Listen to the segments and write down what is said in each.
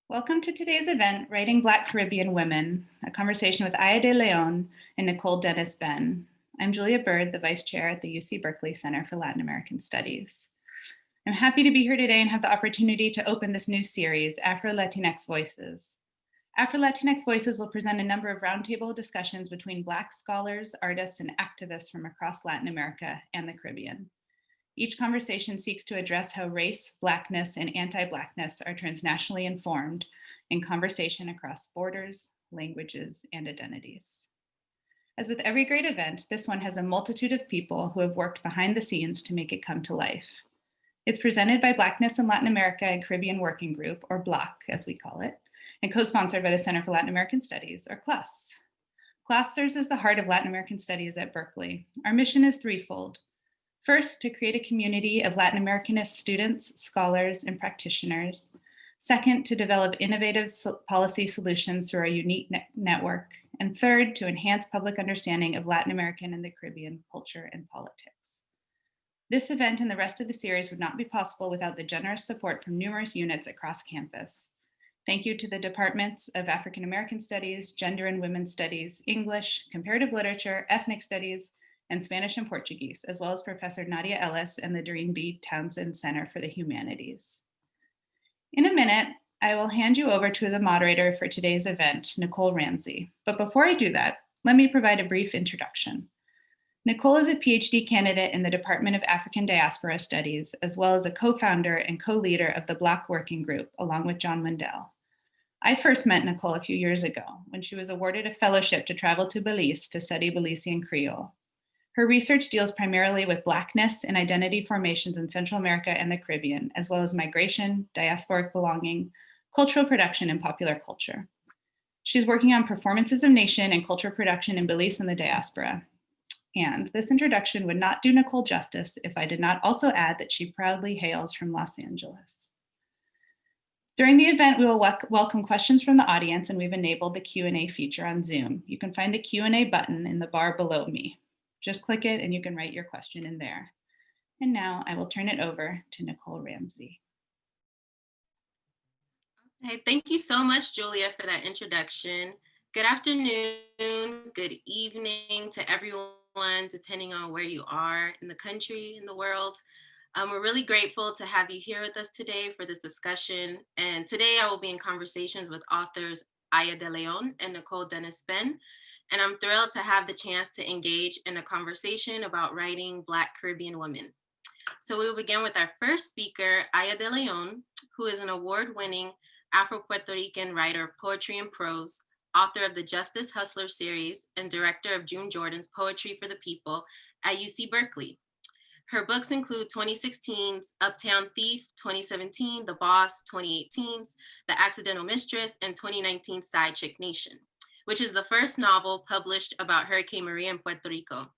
Welcome to today's event, Writing Black Caribbean Women, a conversation with Aya de León and Nicole Dennis-Benn. I'm Julia Bird, the Vice Chair at the UC Berkeley Center for Latin American Studies. I'm happy to be here today and have the opportunity to open this new series, AfroLatinx Voices. AfroLatinx Voices will present a number of roundtable discussions between Black scholars, artists, and activists from across Latin America and the Caribbean. Each conversation seeks to address how race, Blackness, and anti-Blackness are transnationally informed in conversation across borders, languages, and identities. As with every great event, this one has a multitude of people who have worked behind the scenes to make it come to life. It's presented by Blackness in Latin America and Caribbean Working Group, or BLAC as we call it, and co-sponsored by the Center for Latin American Studies, or CLUS. CLUS serves as the heart of Latin American studies at Berkeley. Our mission is threefold. First, to create a community of Latin Americanist students, scholars, and practitioners. Second, to develop innovative policy solutions through our unique network. And third, to enhance public understanding of Latin American and the Caribbean culture and politics. This event and the rest of the series would not be possible without the generous support from numerous units across campus. Thank you to the Departments of African American Studies, Gender and Women's Studies, English, Comparative Literature, Ethnic Studies, and Spanish and Portuguese, as well as Professor Nadia Ellis and the Doreen B. Townsend Center for the Humanities. In a minute, I will hand you over to the moderator for today's event, Nicole Ramsey. But before I do that, let me provide a brief introduction. Nicole is a PhD candidate in the Department of African Diaspora Studies, as well as a co-founder and co-leader of the BLAC Working Group, along with John Mundell. I first met Nicole a few years ago when she was awarded a fellowship to travel to Belize to study Belizean Creole. Her research deals primarily with Blackness and identity formations in Central America and the Caribbean, as well as migration, diasporic belonging, cultural production, and popular culture. She's working on performances of nation and cultural production in Belize and the diaspora. And this introduction would not do Nicole justice if I did not also add that she proudly hails from Los Angeles. During the event, we will welcome questions from the audience, and we've enabled the Q&A feature on Zoom. You can find the Q&A button in the bar below me. Just click it and you can write your question in there. And now I will turn it over to Nicole Ramsey. Okay, thank you so much, Julia, for that introduction. Good afternoon, good evening to everyone, depending on where you are in the country, in the world. We're really grateful to have you here with us today for this discussion. And today I will be in conversations with authors Aya de León and Nicole Dennis-Benn. And I'm thrilled to have the chance to engage in a conversation about writing Black Caribbean women. So we will begin with our first speaker, Aya de León, who is an award-winning Afro-Puerto Rican writer of poetry and prose, author of the Justice Hustler series, and director of June Jordan's Poetry for the People at UC Berkeley. Her books include 2016's Uptown Thief, 2017's The Boss, 2018's The Accidental Mistress, and 2019's Side Chick Nation, which is the first novel published about Hurricane Maria in Puerto Rico.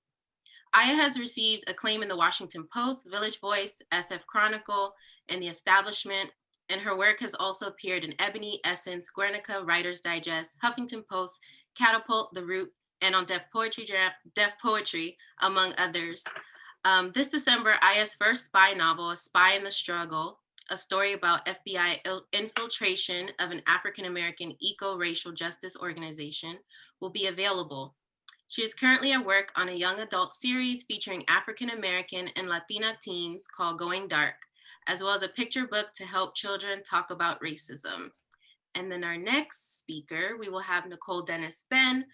Aya has received acclaim in the Washington Post, Village Voice, SF Chronicle, and The Establishment, and her work has also appeared in Ebony, Essence, Guernica, Writer's Digest, Huffington Post, Catapult, The Root, and on Def Poetry, among others. This December, Aya's first spy novel, A Spy in the Struggle, a story about FBI infiltration of an African-American eco-racial justice organization, will be available. She is currently at work on a young adult series featuring African-American and Latina teens called Going Dark, as well as a picture book to help children talk about racism. And then our next speaker, we will have Nicole Dennis-Benn.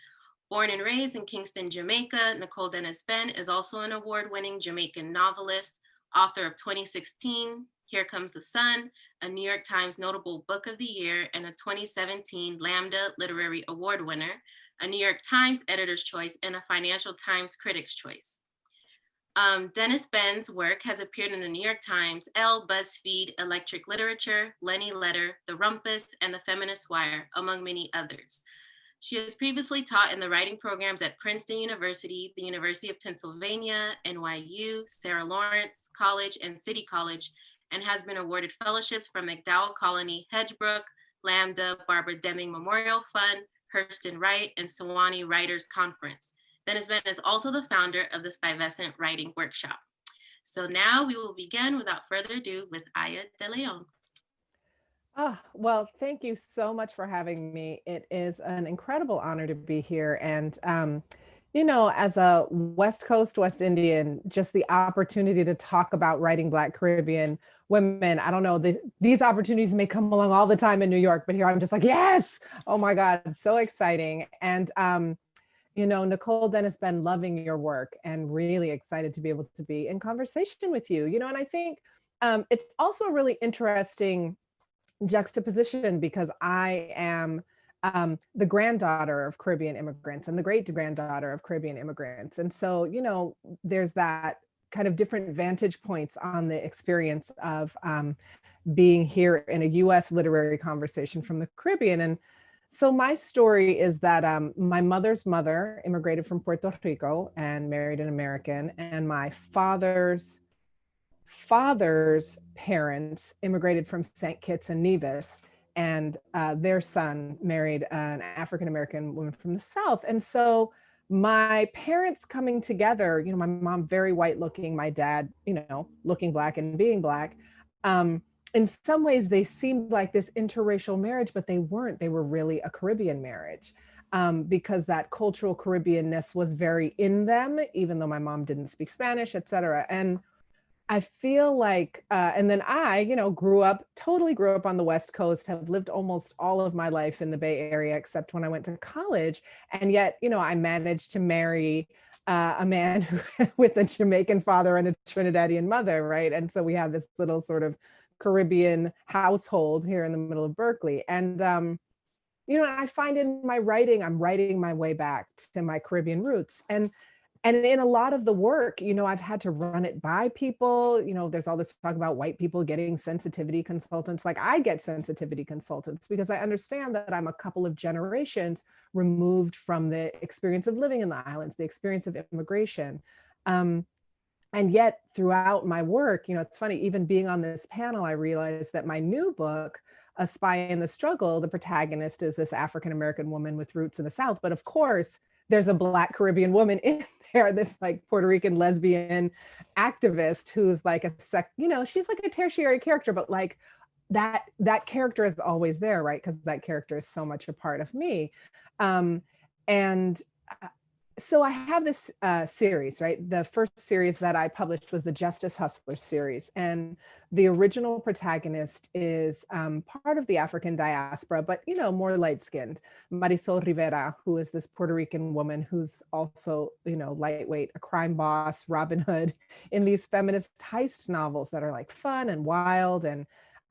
Born and raised in Kingston, Jamaica, Nicole Dennis-Benn is also an award-winning Jamaican novelist, author of 2016, Here Comes the Sun, a New York Times Notable Book of the Year, and a 2017 Lambda Literary Award winner, a New York Times Editor's Choice, and a Financial Times Critics' Choice. Dennis-Benn's work has appeared in the New York Times, Elle, BuzzFeed, Electric Literature, Lenny Letter, The Rumpus, and The Feminist Wire, among many others. She has previously taught in the writing programs at Princeton University, the University of Pennsylvania, NYU, Sarah Lawrence College, and City College, and has been awarded fellowships from MacDowell Colony, Hedgebrook, Lambda, Barbara Deming Memorial Fund, Hurston Wright, and Sewanee Writers Conference. Dennis-Benn is also the founder of the Stuyvesant Writing Workshop. So now we will begin without further ado with Aya de León. Oh, well, thank you so much for having me. It is an incredible honor to be here. And, as a West Coast West Indian, just the opportunity to talk about writing Black Caribbean women, I don't know, these opportunities may come along all the time in New York, but here I'm just like, yes, oh my God, so exciting. And, Nicole Dennis-Benn, loving your work and really excited to be able to be in conversation with you, and I think it's also a really interesting juxtaposition because I am the granddaughter of Caribbean immigrants and the great granddaughter of Caribbean immigrants. And so, there's that kind of different vantage points on the experience of being here in a US literary conversation from the Caribbean. And so my story is that my mother's mother immigrated from Puerto Rico and married an American, and my father's parents immigrated from St. Kitts and Nevis, and their son married an African American woman from the South. And so my parents coming together, my mom very white looking, my dad, looking Black and being Black. In some ways, they seemed like this interracial marriage, but they weren't. They were really a Caribbean marriage. Because that cultural Caribbeanness was very in them, even though my mom didn't speak Spanish, et cetera. And I feel like, and then I, totally grew up on the West Coast, have lived almost all of my life in the Bay Area, except when I went to college. And yet, I managed to marry a man with a Jamaican father and a Trinidadian mother, right? And so we have this little sort of Caribbean household here in the middle of Berkeley. And, I find in my writing, I'm writing my way back to my Caribbean roots. And in a lot of the work, I've had to run it by people. There's all this talk about white people getting sensitivity consultants. Like I get sensitivity consultants because I understand that I'm a couple of generations removed from the experience of living in the islands, the experience of immigration. And yet throughout my work, it's funny, even being on this panel, I realized that my new book, A Spy in the Struggle, the protagonist is this African-American woman with roots in the South. But of course, there's a Black Caribbean woman in there, this like Puerto Rican lesbian activist who's like she's like a tertiary character, but like that character is always there, right? Because that character is so much a part of me. And so I have this series, right? The first series that I published was the Justice Hustlers series. And the original protagonist is part of the African diaspora, but, more light-skinned. Marisol Rivera, who is this Puerto Rican woman who's also, lightweight, a crime boss, Robin Hood, in these feminist heist novels that are like fun and wild. And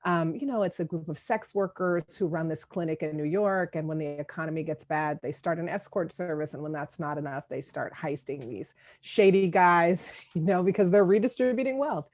it's a group of sex workers who run this clinic in New York. And when the economy gets bad, they start an escort service. And when that's not enough, they start heisting these shady guys, because they're redistributing wealth.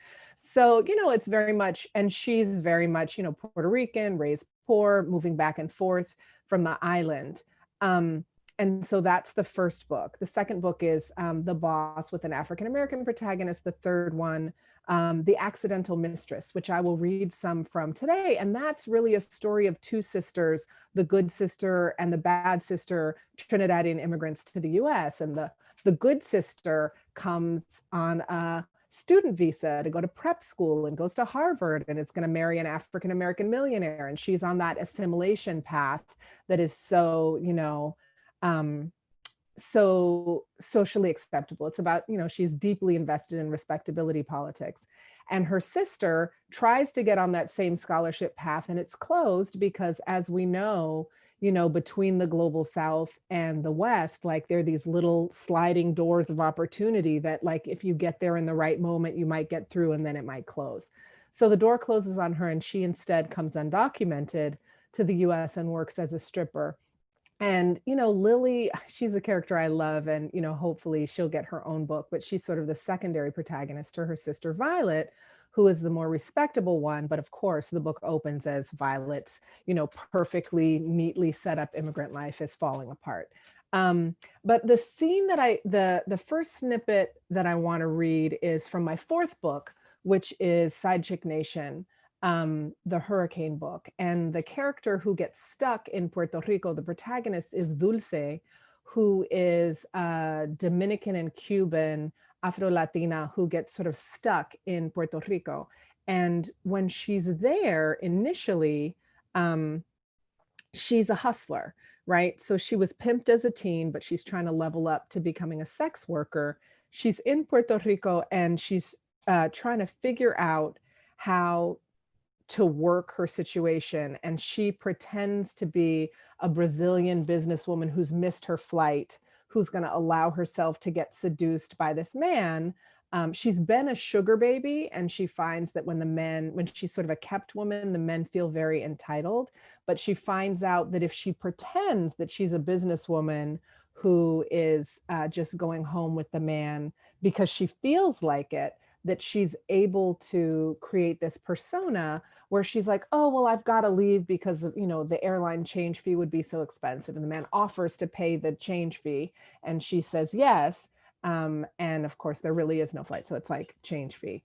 So, it's very much, and she's very much, Puerto Rican, raised poor, moving back and forth from the island. And so that's the first book. The second book is The Boss with an African-American protagonist. The third one, The Accidental Mistress, which I will read some from today. And that's really a story of two sisters, the good sister and the bad sister, Trinidadian immigrants to the US. And the good sister comes on a student visa to go to prep school and goes to Harvard and is going to marry an African-American millionaire. And she's on that assimilation path that is so, so socially acceptable. It's about, she's deeply invested in respectability politics. And her sister tries to get on that same scholarship path, and it's closed because, as we know, between the global South and the West, like there are these little sliding doors of opportunity that, like, if you get there in the right moment, you might get through and then it might close. So the door closes on her, and she instead comes undocumented to the US and works as a stripper. And, Lily, she's a character I love, and, hopefully she'll get her own book, but she's sort of the secondary protagonist to her sister Violet, who is the more respectable one. But of course, the book opens as Violet's, perfectly neatly set up immigrant life is falling apart. But the scene that the first snippet that I want to read is from my fourth book, which is Side Chick Nation, the hurricane book. And the character who gets stuck in Puerto Rico, the protagonist, is Dulce, who is a Dominican and Cuban Afro-Latina who gets sort of stuck in Puerto Rico. And when she's there initially, she's a hustler, right? So she was pimped as a teen, but she's trying to level up to becoming a sex worker. She's in Puerto Rico and she's trying to figure out how to work her situation. And she pretends to be a Brazilian businesswoman who's missed her flight, who's going to allow herself to get seduced by this man. She's been a sugar baby, and she finds that when she's sort of a kept woman, the men feel very entitled. But she finds out that if she pretends that she's a businesswoman who is just going home with the man because she feels like it, that she's able to create this persona where she's like, oh, well, I've got to leave because of, the airline change fee would be so expensive. And the man offers to pay the change fee. And she says, yes. And of course, there really is no flight. So it's like change fee.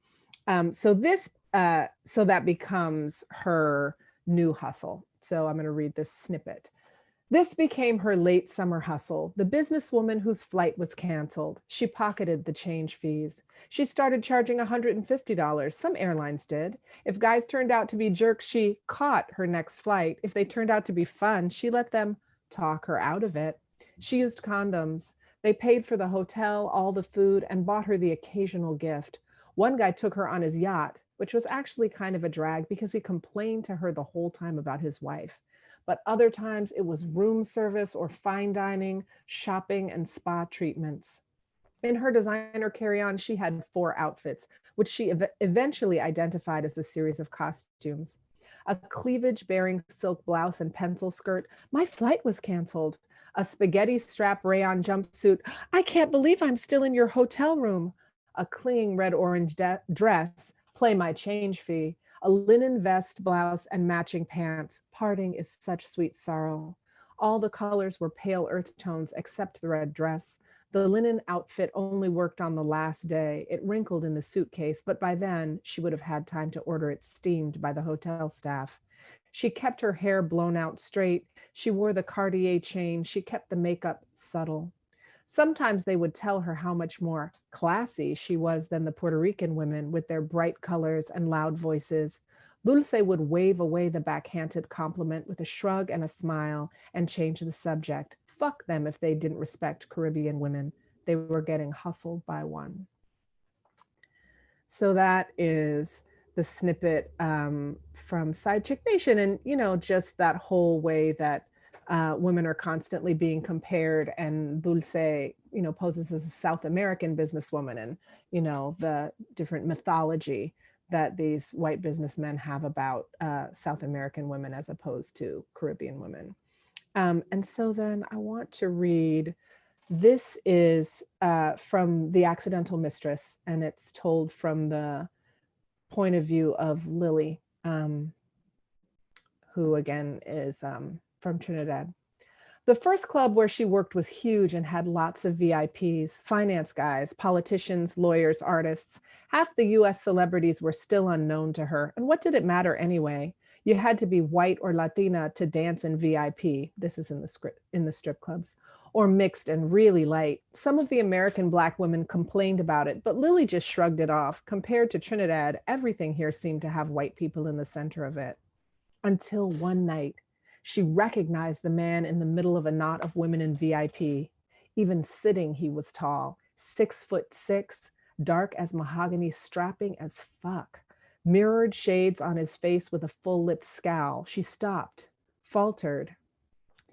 So that becomes her new hustle. So I'm going to read this snippet. This became her late summer hustle, the businesswoman whose flight was canceled. She pocketed the change fees. She started charging $150. Some airlines did. If guys turned out to be jerks, she caught her next flight. If they turned out to be fun, she let them talk her out of it. She used condoms. They paid for the hotel, all the food, and bought her the occasional gift. One guy took her on his yacht, which was actually kind of a drag because he complained to her the whole time about his wife. But other times it was room service or fine dining, shopping, and spa treatments. In her designer carry-on, she had 4 outfits, which she eventually identified as the series of costumes. A cleavage-bearing silk blouse and pencil skirt. My flight was canceled. A spaghetti strap rayon jumpsuit. I can't believe I'm still in your hotel room. A clinging red-orange dress. Play my change fee. A linen vest, blouse, and matching pants. Parting is such sweet sorrow. All the colors were pale earth tones except the red dress. The linen outfit only worked on the last day. It wrinkled in the suitcase, but by then she would have had time to order it steamed by the hotel staff. She kept her hair blown out straight. She wore the Cartier chain. She kept the makeup subtle. Sometimes they would tell her how much more classy she was than the Puerto Rican women with their bright colors and loud voices. Dulce would wave away the backhanded compliment with a shrug and a smile and change the subject. Fuck them if they didn't respect Caribbean women. They were getting hustled by one. So that is the snippet from Side Chick Nation. And, just that whole way that women are constantly being compared, and Dulce, poses as a South American businesswoman, and, the different mythology that these white businessmen have about South American women as opposed to Caribbean women. And so then I want to read, this is from The Accidental Mistress, and it's told from the point of view of Lily, who again is from Trinidad. The first club where she worked was huge and had lots of VIPs, finance guys, politicians, lawyers, artists. Half the US celebrities were still unknown to her. And what did it matter anyway? You had to be white or Latina to dance in VIP. This is in the strip clubs, or mixed and really light. Some of the American Black women complained about it, but Lily just shrugged it off. Compared to Trinidad, everything here seemed to have white people in the center of it. Until one night, she recognized the man in the middle of a knot of women in VIP. Even sitting, he was tall, 6'6", dark as mahogany, strapping as fuck. Mirrored shades on his face with a full-lipped scowl. She stopped, faltered.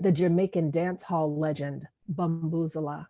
The Jamaican dance hall legend, Bamboozala.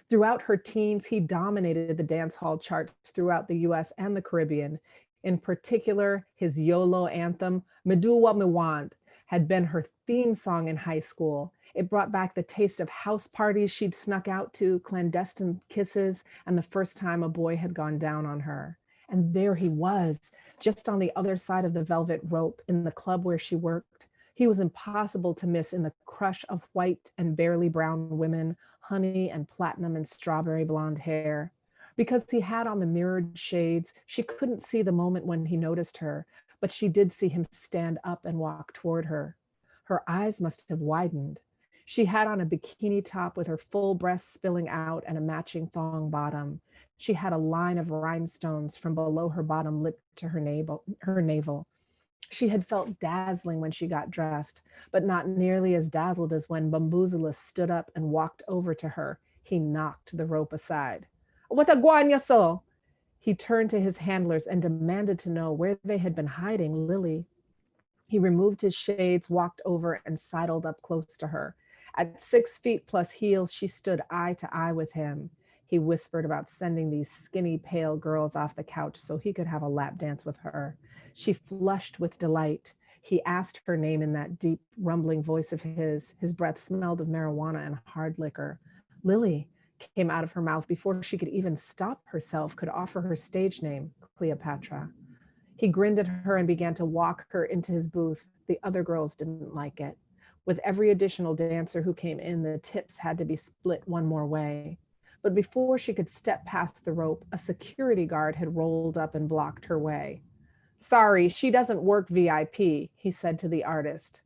Throughout her teens, he dominated the dance hall charts throughout the US and the Caribbean. In particular, his YOLO anthem, Me Do What Me Want, had been her theme song in high school. It brought back the taste of house parties she'd snuck out to, clandestine kisses, and the first time a boy had gone down on her. And there he was, just on the other side of the velvet rope in the club where she worked. He was impossible to miss in the crush of white and barely brown women, honey and platinum and strawberry blonde hair. Because he had on the mirrored shades, she couldn't see the moment when he noticed her, but she did see him stand up and walk toward her. Her eyes must have widened. She had on a bikini top with her full breasts spilling out and a matching thong bottom. She had a line of rhinestones from below her bottom lip to her navel. She had felt dazzling when she got dressed, but not nearly as dazzled as when Bamboozler stood up and walked over to her. He knocked the rope aside. What a guanya so? He turned to his handlers and demanded to know where they had been hiding Lily. He removed his shades, walked over, and sidled up close to her. At 6 feet plus heels, she stood eye to eye with him. He whispered about sending these skinny, pale girls off the couch so he could have a lap dance with her. She flushed with delight. He asked her name in that deep, rumbling voice of his. His breath smelled of marijuana and hard liquor. Lily came out of her mouth before she could even stop herself, could offer her stage name, Cleopatra. He grinned at her and began to walk her into his booth. The other girls didn't like it. With every additional dancer who came in, the tips had to be split one more way. But before she could step past the rope, a security guard had rolled up and blocked her way. Sorry, she doesn't work VIP, he said to the artist.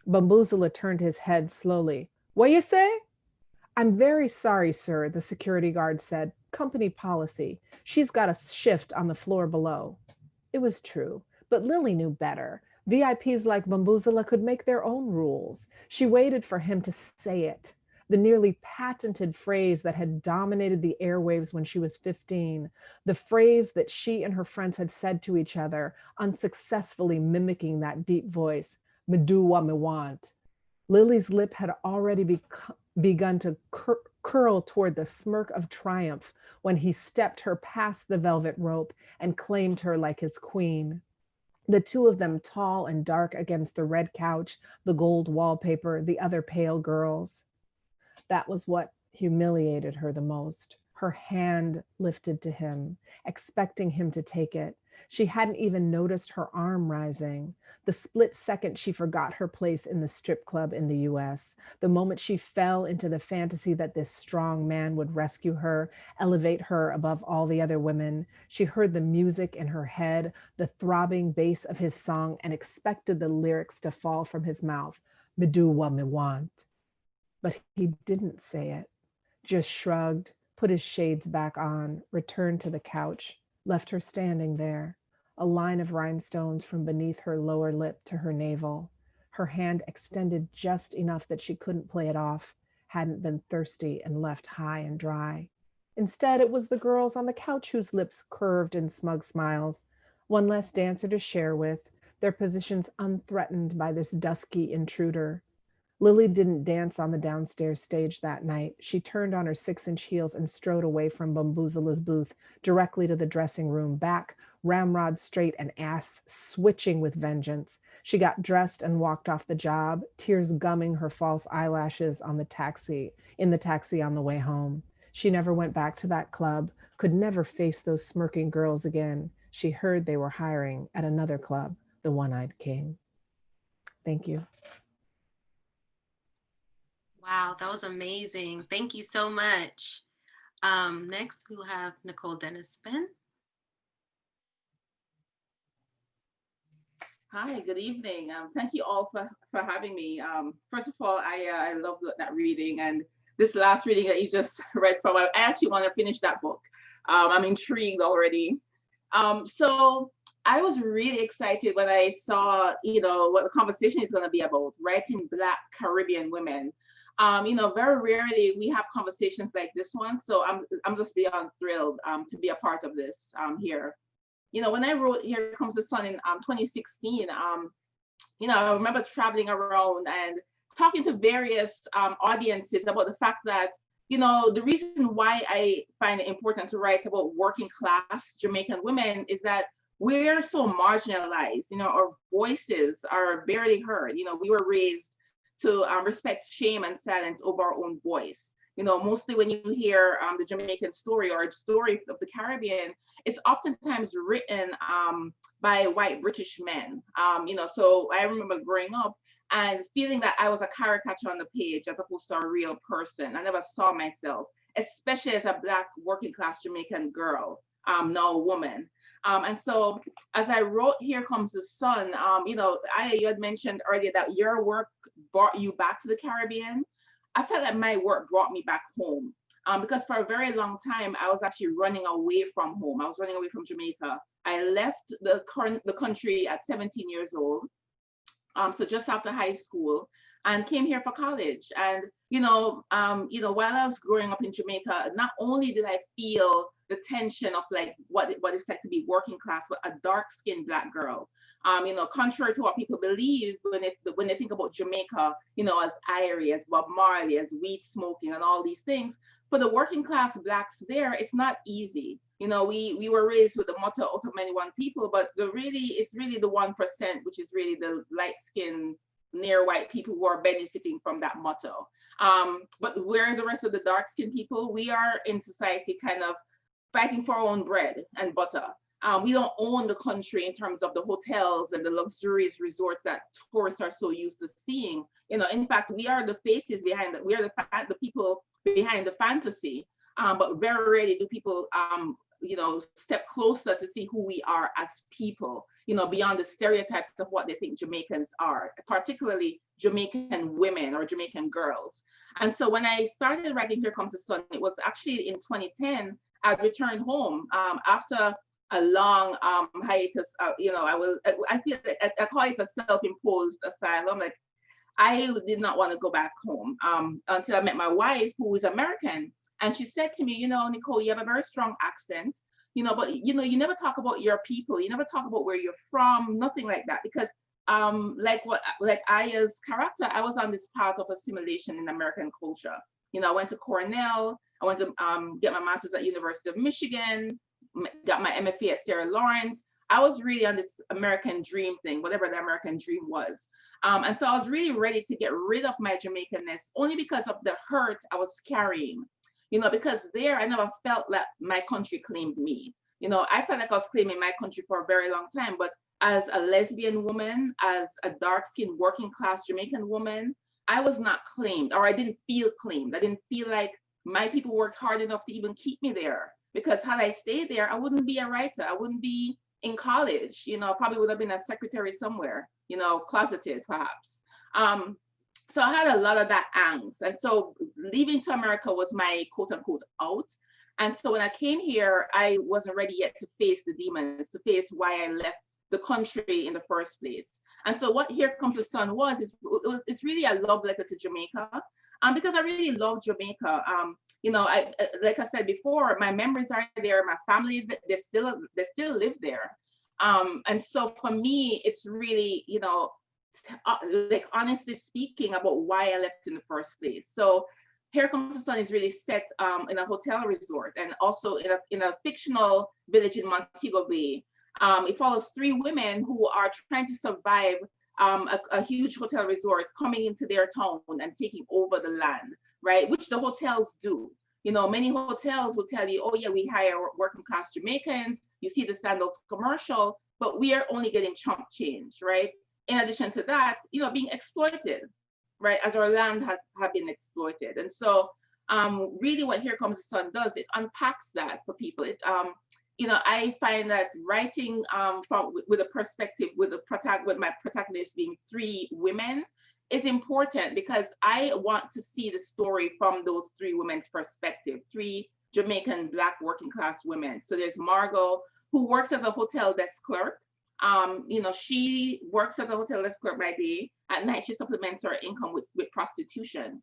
Bamboozler turned his head slowly. What you say? I'm very sorry, sir, the security guard said. Company policy. She's got a shift on the floor below. It was true, but Lily knew better. VIPs like Bamboozler could make their own rules. She waited for him to say it, the nearly patented phrase that had dominated the airwaves when she was 15, the phrase that she and her friends had said to each other, unsuccessfully mimicking that deep voice, me do what me want. Lily's lip had already begun to curl toward the smirk of triumph when he stepped her past the velvet rope and claimed her like his queen. The two of them, tall and dark against the red couch, the gold wallpaper, the other pale girls. That was what humiliated her the most. Her hand lifted to him, expecting him to take it. She hadn't even noticed her arm rising. The split second she forgot her place in the strip club in the US, the moment she fell into the fantasy that this strong man would rescue her, elevate her above all the other women, she heard the music in her head, the throbbing bass of his song, and expected the lyrics to fall from his mouth. Me do what me want. But he didn't say it, just shrugged, put his shades back on, returned to the couch, left her standing there, a line of rhinestones from beneath her lower lip to her navel, her hand extended just enough that she couldn't play it off, hadn't been thirsty and left high and dry. Instead, it was the girls on the couch whose lips curved in smug smiles, one less dancer to share with, their positions unthreatened by this dusky intruder. Lily didn't dance on the downstairs stage that night. She turned on her 6-inch heels and strode away from Bamboozler's booth directly to the dressing room, back, ramrod straight and ass switching with vengeance. She got dressed and walked off the job, tears gumming her false eyelashes in the taxi on the way home. She never went back to that club, could never face those smirking girls again. She heard they were hiring at another club, the One-Eyed King. Thank you. Wow, that was amazing. Thank you so much. Next, we will have Nicole Dennis Ben. Hi, good evening. Thank you all for having me. First of all, I love that reading, and this last reading that you just read from, I actually want to finish that book. I'm intrigued already. So I was really excited when I saw, what the conversation is going to be about, writing Black Caribbean women. Very rarely we have conversations like this one, so I'm just beyond thrilled to be a part of this here. When I wrote Here Comes the Sun in 2016, I remember traveling around and talking to various audiences about the fact that, the reason why I find it important to write about working class Jamaican women is that we're so marginalized, our voices are barely heard. We were raised to respect shame and silence over our own voice. Mostly when you hear the Jamaican story or story of the Caribbean, it's oftentimes written by white British men. So I remember growing up and feeling that I was a caricature on the page as opposed to a real person. I never saw myself, especially as a Black working class Jamaican girl, now a woman. And so as I wrote Here Comes the Sun, you had mentioned earlier that your work brought you back to the Caribbean. I felt like my work brought me back home. because for a very long time, I was actually running away from home. I was running away from Jamaica. I left the country at 17 years old, so just after high school, and came here for college. And while I was growing up in Jamaica, not only did I feel the tension of like what it's like to be working class, but a dark-skinned Black girl. Contrary to what people believe when they think about Jamaica, as Irie, as Bob Marley, as weed smoking, and all these things. For the working class Blacks there, it's not easy. We were raised with the motto out of many one people, but it's really the 1%, which is really the light-skinned, near white people who are benefiting from that motto. But where the rest of the dark-skinned people, we are in society kind of fighting for our own bread and butter. We don't own the country in terms of the hotels and the luxurious resorts that tourists are so used to seeing. In fact, we are the faces behind it. We are the people behind the fantasy. But very rarely do people, step closer to see who we are as people, beyond the stereotypes of what they think Jamaicans are, particularly Jamaican women or Jamaican girls. And so when I started writing Here Comes the Sun, it was actually in 2010, I returned home after a long hiatus. I feel like I call it a self-imposed asylum. Like, I did not want to go back home until I met my wife, who is American. And she said to me, Nicole, you have a very strong accent, but you never talk about your people. You never talk about where you're from, nothing like that. Because like Aya's character, I was on this path of assimilation in American culture. I went to Cornell. I went to get my master's at University of Michigan, got my MFA at Sarah Lawrence. I was really on this American dream thing, whatever the American dream was. And so I was really ready to get rid of my Jamaicanness, only because of the hurt I was carrying. Because there I never felt that my country claimed me. I felt like I was claiming my country for a very long time, but as a lesbian woman, as a dark-skinned working class Jamaican woman, I was not claimed, or I didn't feel claimed. I didn't feel like my people worked hard enough to even keep me there. Because had I stayed there, I wouldn't be a writer. I wouldn't be in college. Probably would have been a secretary somewhere, closeted perhaps. So I had a lot of that angst. And so leaving to America was my quote unquote out. And so when I came here, I wasn't ready yet to face the demons, to face why I left the country in the first place. And so what Here Comes the Sun it's really a love letter to Jamaica, because I really love Jamaica. Like I said before, my memories are there. My family, they still live there. And so for me, it's really, like honestly speaking about why I left in the first place. So Here Comes the Sun is really set in a hotel resort, and also in a fictional village in Montego Bay. It follows 3 women who are trying to survive a huge hotel resort coming into their town and taking over the land, right? Which the hotels do. Many hotels will tell you, oh yeah, we hire working class Jamaicans. You see the Sandals commercial, but we are only getting chump change, right? In addition to that, being exploited, right? As our land have been exploited. And so really what Here Comes the Sun does, it unpacks that for people. I find that writing with a perspective, with my protagonist being 3 women, is important, because I want to see the story from those 3 women's perspective, 3 Jamaican Black working class women. So there's Margot, who works as a hotel desk clerk. She works as a hotel desk clerk by day. At night, she supplements her income with prostitution,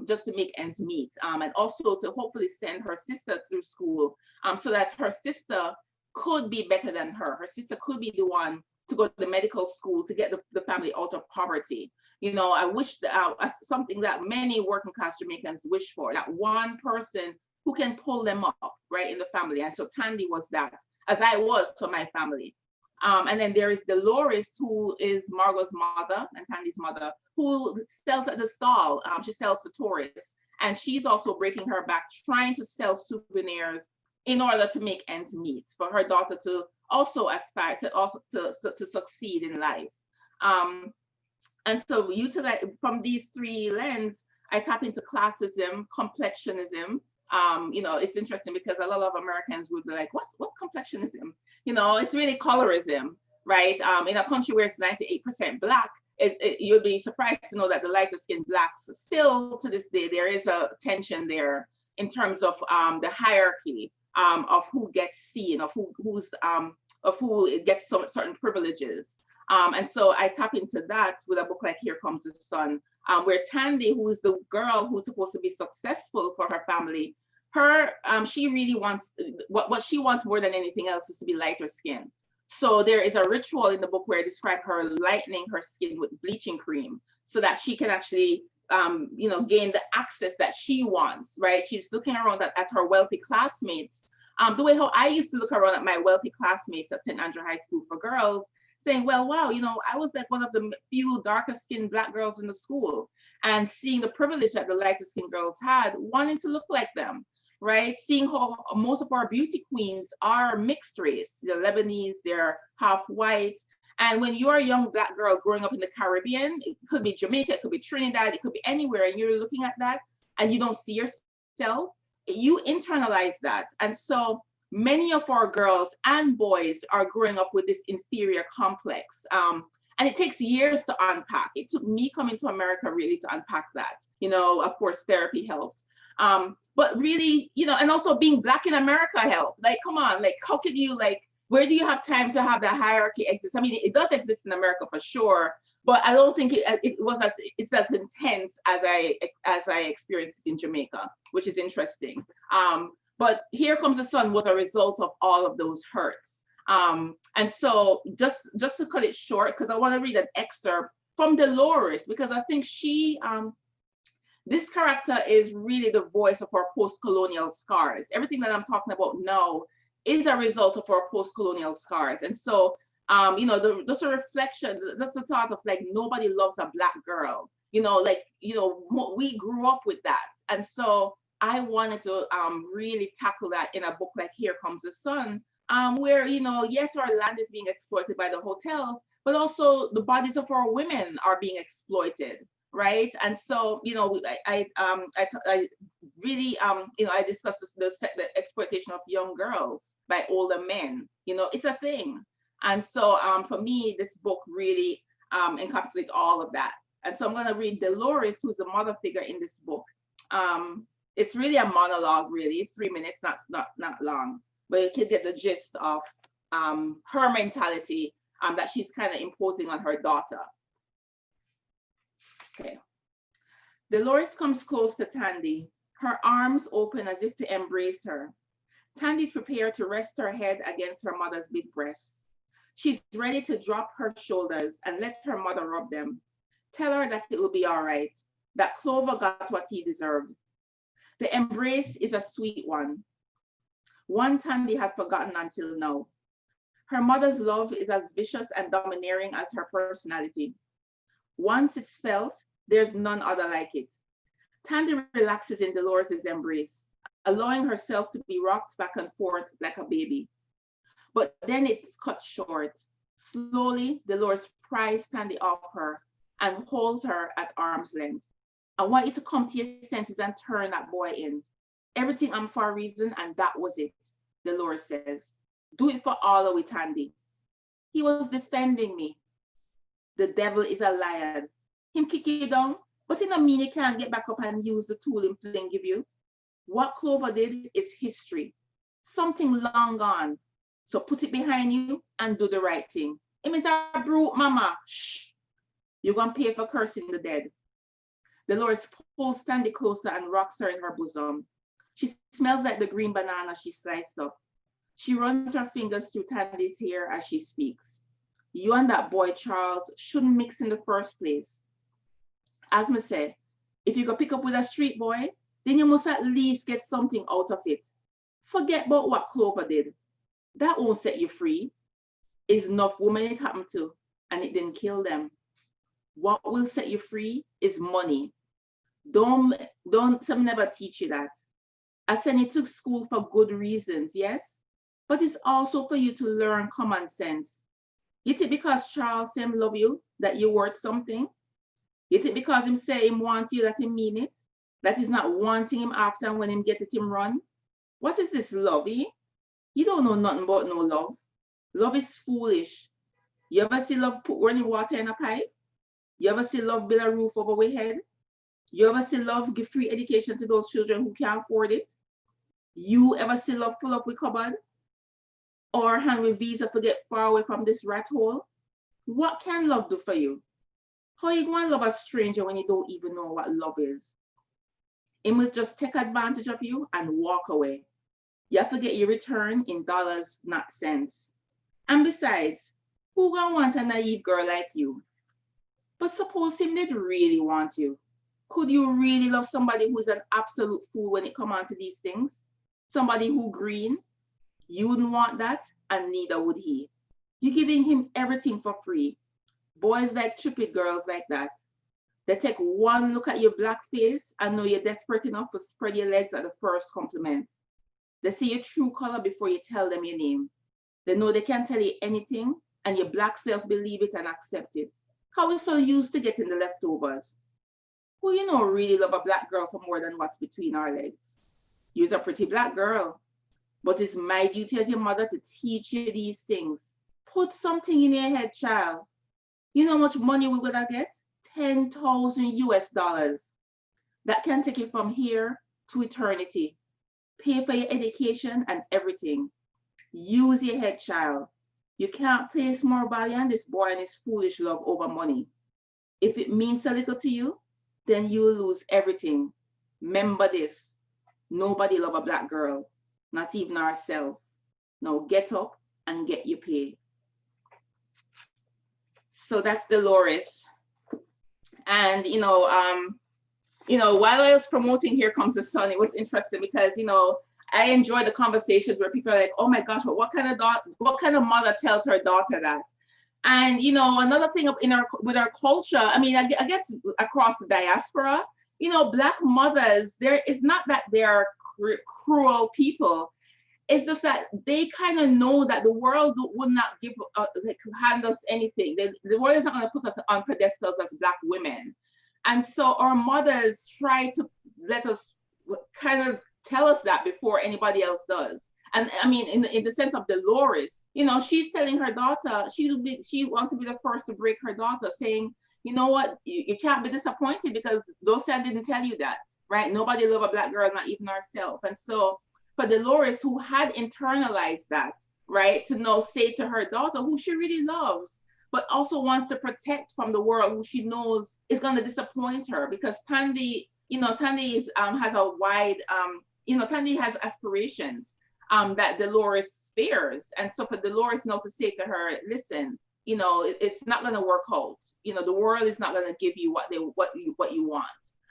just to make ends meet, and also to hopefully send her sister through school, so that her sister could be better than her. Her sister could be the one to go to the medical school to get the family out of poverty. I wish that something that many working class Jamaicans wish for, that one person who can pull them up, right, in the family. And so Tandy was that, as I was for my family. And then there is Dolores, who is Margot's mother and Tandy's mother, who sells at the stall. She sells to tourists, and she's also breaking her back trying to sell souvenirs in order to make ends meet, for her daughter to also aspire to succeed in life. And so from these 3 lenses, I tap into classism, complexionism. It's interesting because a lot of Americans would be like, what's complexionism? It's really colorism, right? In a country where it's 98% Black, you'll be surprised to know that the lighter skinned Blacks, still to this day, there is a tension there in terms of the hierarchy of who gets seen, of who gets some certain privileges. And so I tap into that with a book like Here Comes the Sun, where Tandy, who is the girl who's supposed to be successful for her family, she really wants, what she wants more than anything else is to be lighter skinned. So there is a ritual in the book where I describe her lightening her skin with bleaching cream so that she can actually gain the access that she wants, right? She's looking around at her wealthy classmates, the way how I used to look around at my wealthy classmates at St. Andrew High School for girls, saying, well, wow, I was like one of the few darker skinned Black girls in the school, and seeing the privilege that the lighter skinned girls had, wanting to look like them, right? Seeing how most of our beauty queens are mixed race, they're Lebanese, they're half white. And when you're a young Black girl growing up in the Caribbean, it could be Jamaica, it could be Trinidad, it could be anywhere, and you're looking at that and you don't see yourself, you internalize that. And so many of our girls and boys are growing up with this inferior complex. And it takes years to unpack. It took me coming to America really to unpack that. Of course, therapy helped. But really, and also being Black in America helped. Like, come on, like, how can you, like, where do you have time to have that hierarchy exist? I mean, it does exist in America for sure, but I don't think it's as intense as I experienced it in Jamaica, which is interesting. But Here Comes the Sun was a result of all of those hurts. And so just to cut it short, because I want to read an excerpt from Dolores, because I think this character is really the voice of our post-colonial scars. Everything that I'm talking about now is a result of our post-colonial scars. And so, just a reflection, just the thought of like, nobody loves a Black girl, we grew up with that. And so I wanted to really tackle that in a book like Here Comes the Sun, where, yes, our land is being exploited by the hotels, but also the bodies of our women are being exploited. Right. And so, I really, I discussed the exploitation of young girls by older men. It's a thing. And so for me, this book really encapsulates all of that. And so I'm going to read Dolores, who's the mother figure in this book. It's really a monologue, really, 3 minutes, not long, but you can get the gist of her mentality that she's kind of imposing on her daughter. Okay. Dolores comes close to Tandy, her arms open as if to embrace her. Tandy's prepared to rest her head against her mother's big breasts. She's ready to drop her shoulders and let her mother rub them. Tell her that it will be all right, that Clover got what he deserved. The embrace is a sweet one Tandy had forgotten until now. Her mother's love is as vicious and domineering as her personality. Once it's felt, there's none other like it. Tandy relaxes in Dolores' embrace, allowing herself to be rocked back and forth like a baby. But then it's cut short. Slowly, Dolores pries Tandy off her and holds her at arm's length. I want you to come to your senses and turn that boy in. Everything I'm for a reason, and that was it, Dolores says. Do it for all of it, Tandy. He was defending me. The devil is a liar. Him kick you down, but it don't mean you can't get back up and use the tool him fling give you. What Clover did is history, something long gone. So put it behind you and do the right thing. Him is a brute, mama. Shh. You're gonna pay for cursing the dead. Dolores pulls Tandy closer and rocks her in her bosom. She smells like the green banana she sliced up. She runs her fingers through Tandy's hair as she speaks. You and that boy, Charles, shouldn't mix in the first place. As me say, if you go pick up with a street boy, then you must at least get something out of it. Forget about what Clover did. That won't set you free. It's enough women it happened to, and it didn't kill them. What will set you free is money. Don't some never teach you that. I said you took school for good reasons, yes? But it's also for you to learn common sense. You think because Charles say him love you, that you're worth something? You think because him say him want you, that he mean it? That is not wanting him after, and when him get it, him run? What is this love, eh? You don't know nothing about no love. Love is foolish. You ever see love put running water in a pipe? You ever see love build a roof over our head? You ever see love give free education to those children who can't afford it? You ever see love pull up with cupboard? Or hand with visa to get far away from this rat hole? What can love do for you? How you going to love a stranger when you don't even know what love is? It will just take advantage of you and walk away. You have to get your return in dollars, not cents. And besides, who gonna want a naive girl like you? But suppose him did really want you. Could you really love somebody who's an absolute fool when it comes on to these things? Somebody who green? You wouldn't want that, and neither would he. You're giving him everything for free. Boys like stupid girls like that. They take one look at your black face and know you're desperate enough to spread your legs at the first compliment. They see your true color before you tell them your name. They know they can tell you anything, and your black self believe it and accept it. How we so used to getting the leftovers. Who you know really love a black girl for more than what's between our legs? You're a pretty black girl, but it's my duty as your mother to teach you these things. Put something in your head, child. You know how much money we're gonna get? 10,000 US dollars. That can take you from here to eternity. Pay for your education and everything. Use your head, child. You can't place more value on this boy and his foolish love over money. If it means a little to you, then you'll lose everything. Remember this, nobody love a black girl, not even ourselves. Now get up and get your pay. So that's Dolores. And while I was promoting Here Comes the Sun, it was interesting because I enjoy the conversations where people are like, oh my gosh, what kind of mother tells her daughter that? And another thing with our culture, I mean, I guess across the diaspora, black mothers, it's not that they're cruel people. It's just that they kind of know that the world would not hand us anything. The world is not going to put us on pedestals as black women. And so our mothers try to let us kind of tell us that before anybody else does. And I mean, in the sense of Dolores, she's telling her daughter, she wants to be the first to break her daughter, saying, you know what, you can't be disappointed because those didn't tell you that, right? Nobody love a black girl, not even herself. And so for Dolores, who had internalized that, right, to say to her daughter, who she really loves, but also wants to protect from the world, who she knows is going to disappoint her, because Tandy has a wide, Tandy has aspirations that Dolores fears. And so for Dolores now to say to her, listen, it's not going to work out. The world is not going to give you what you want.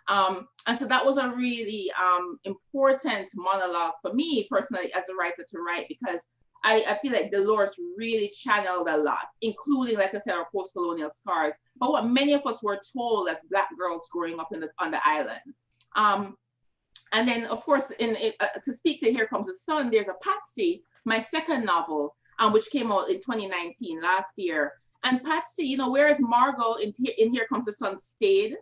And so that was a really important monologue for me personally as a writer to write, because I feel like Dolores really channeled a lot, including, like I said, our post-colonial scars, but what many of us were told as Black girls growing up on the island. And then, of course, to speak to Here Comes the Sun, there's a Patsy, my second novel, which came out in 2019, last year. And Patsy, whereas Margot in Here Comes the Sun stayed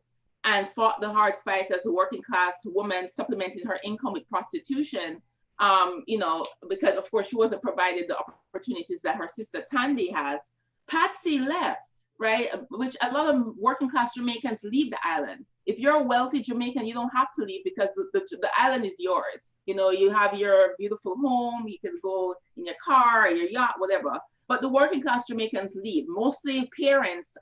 and fought the hard fight as a working class woman, supplementing her income with prostitution, because of course she wasn't provided the opportunities that her sister Tandy has. Patsy left, right? Which a lot of working class Jamaicans leave the island. If you're a wealthy Jamaican, you don't have to leave because the island is yours. You have your beautiful home, you can go in your car, your yacht, whatever. But the working class Jamaicans leave. Mostly parents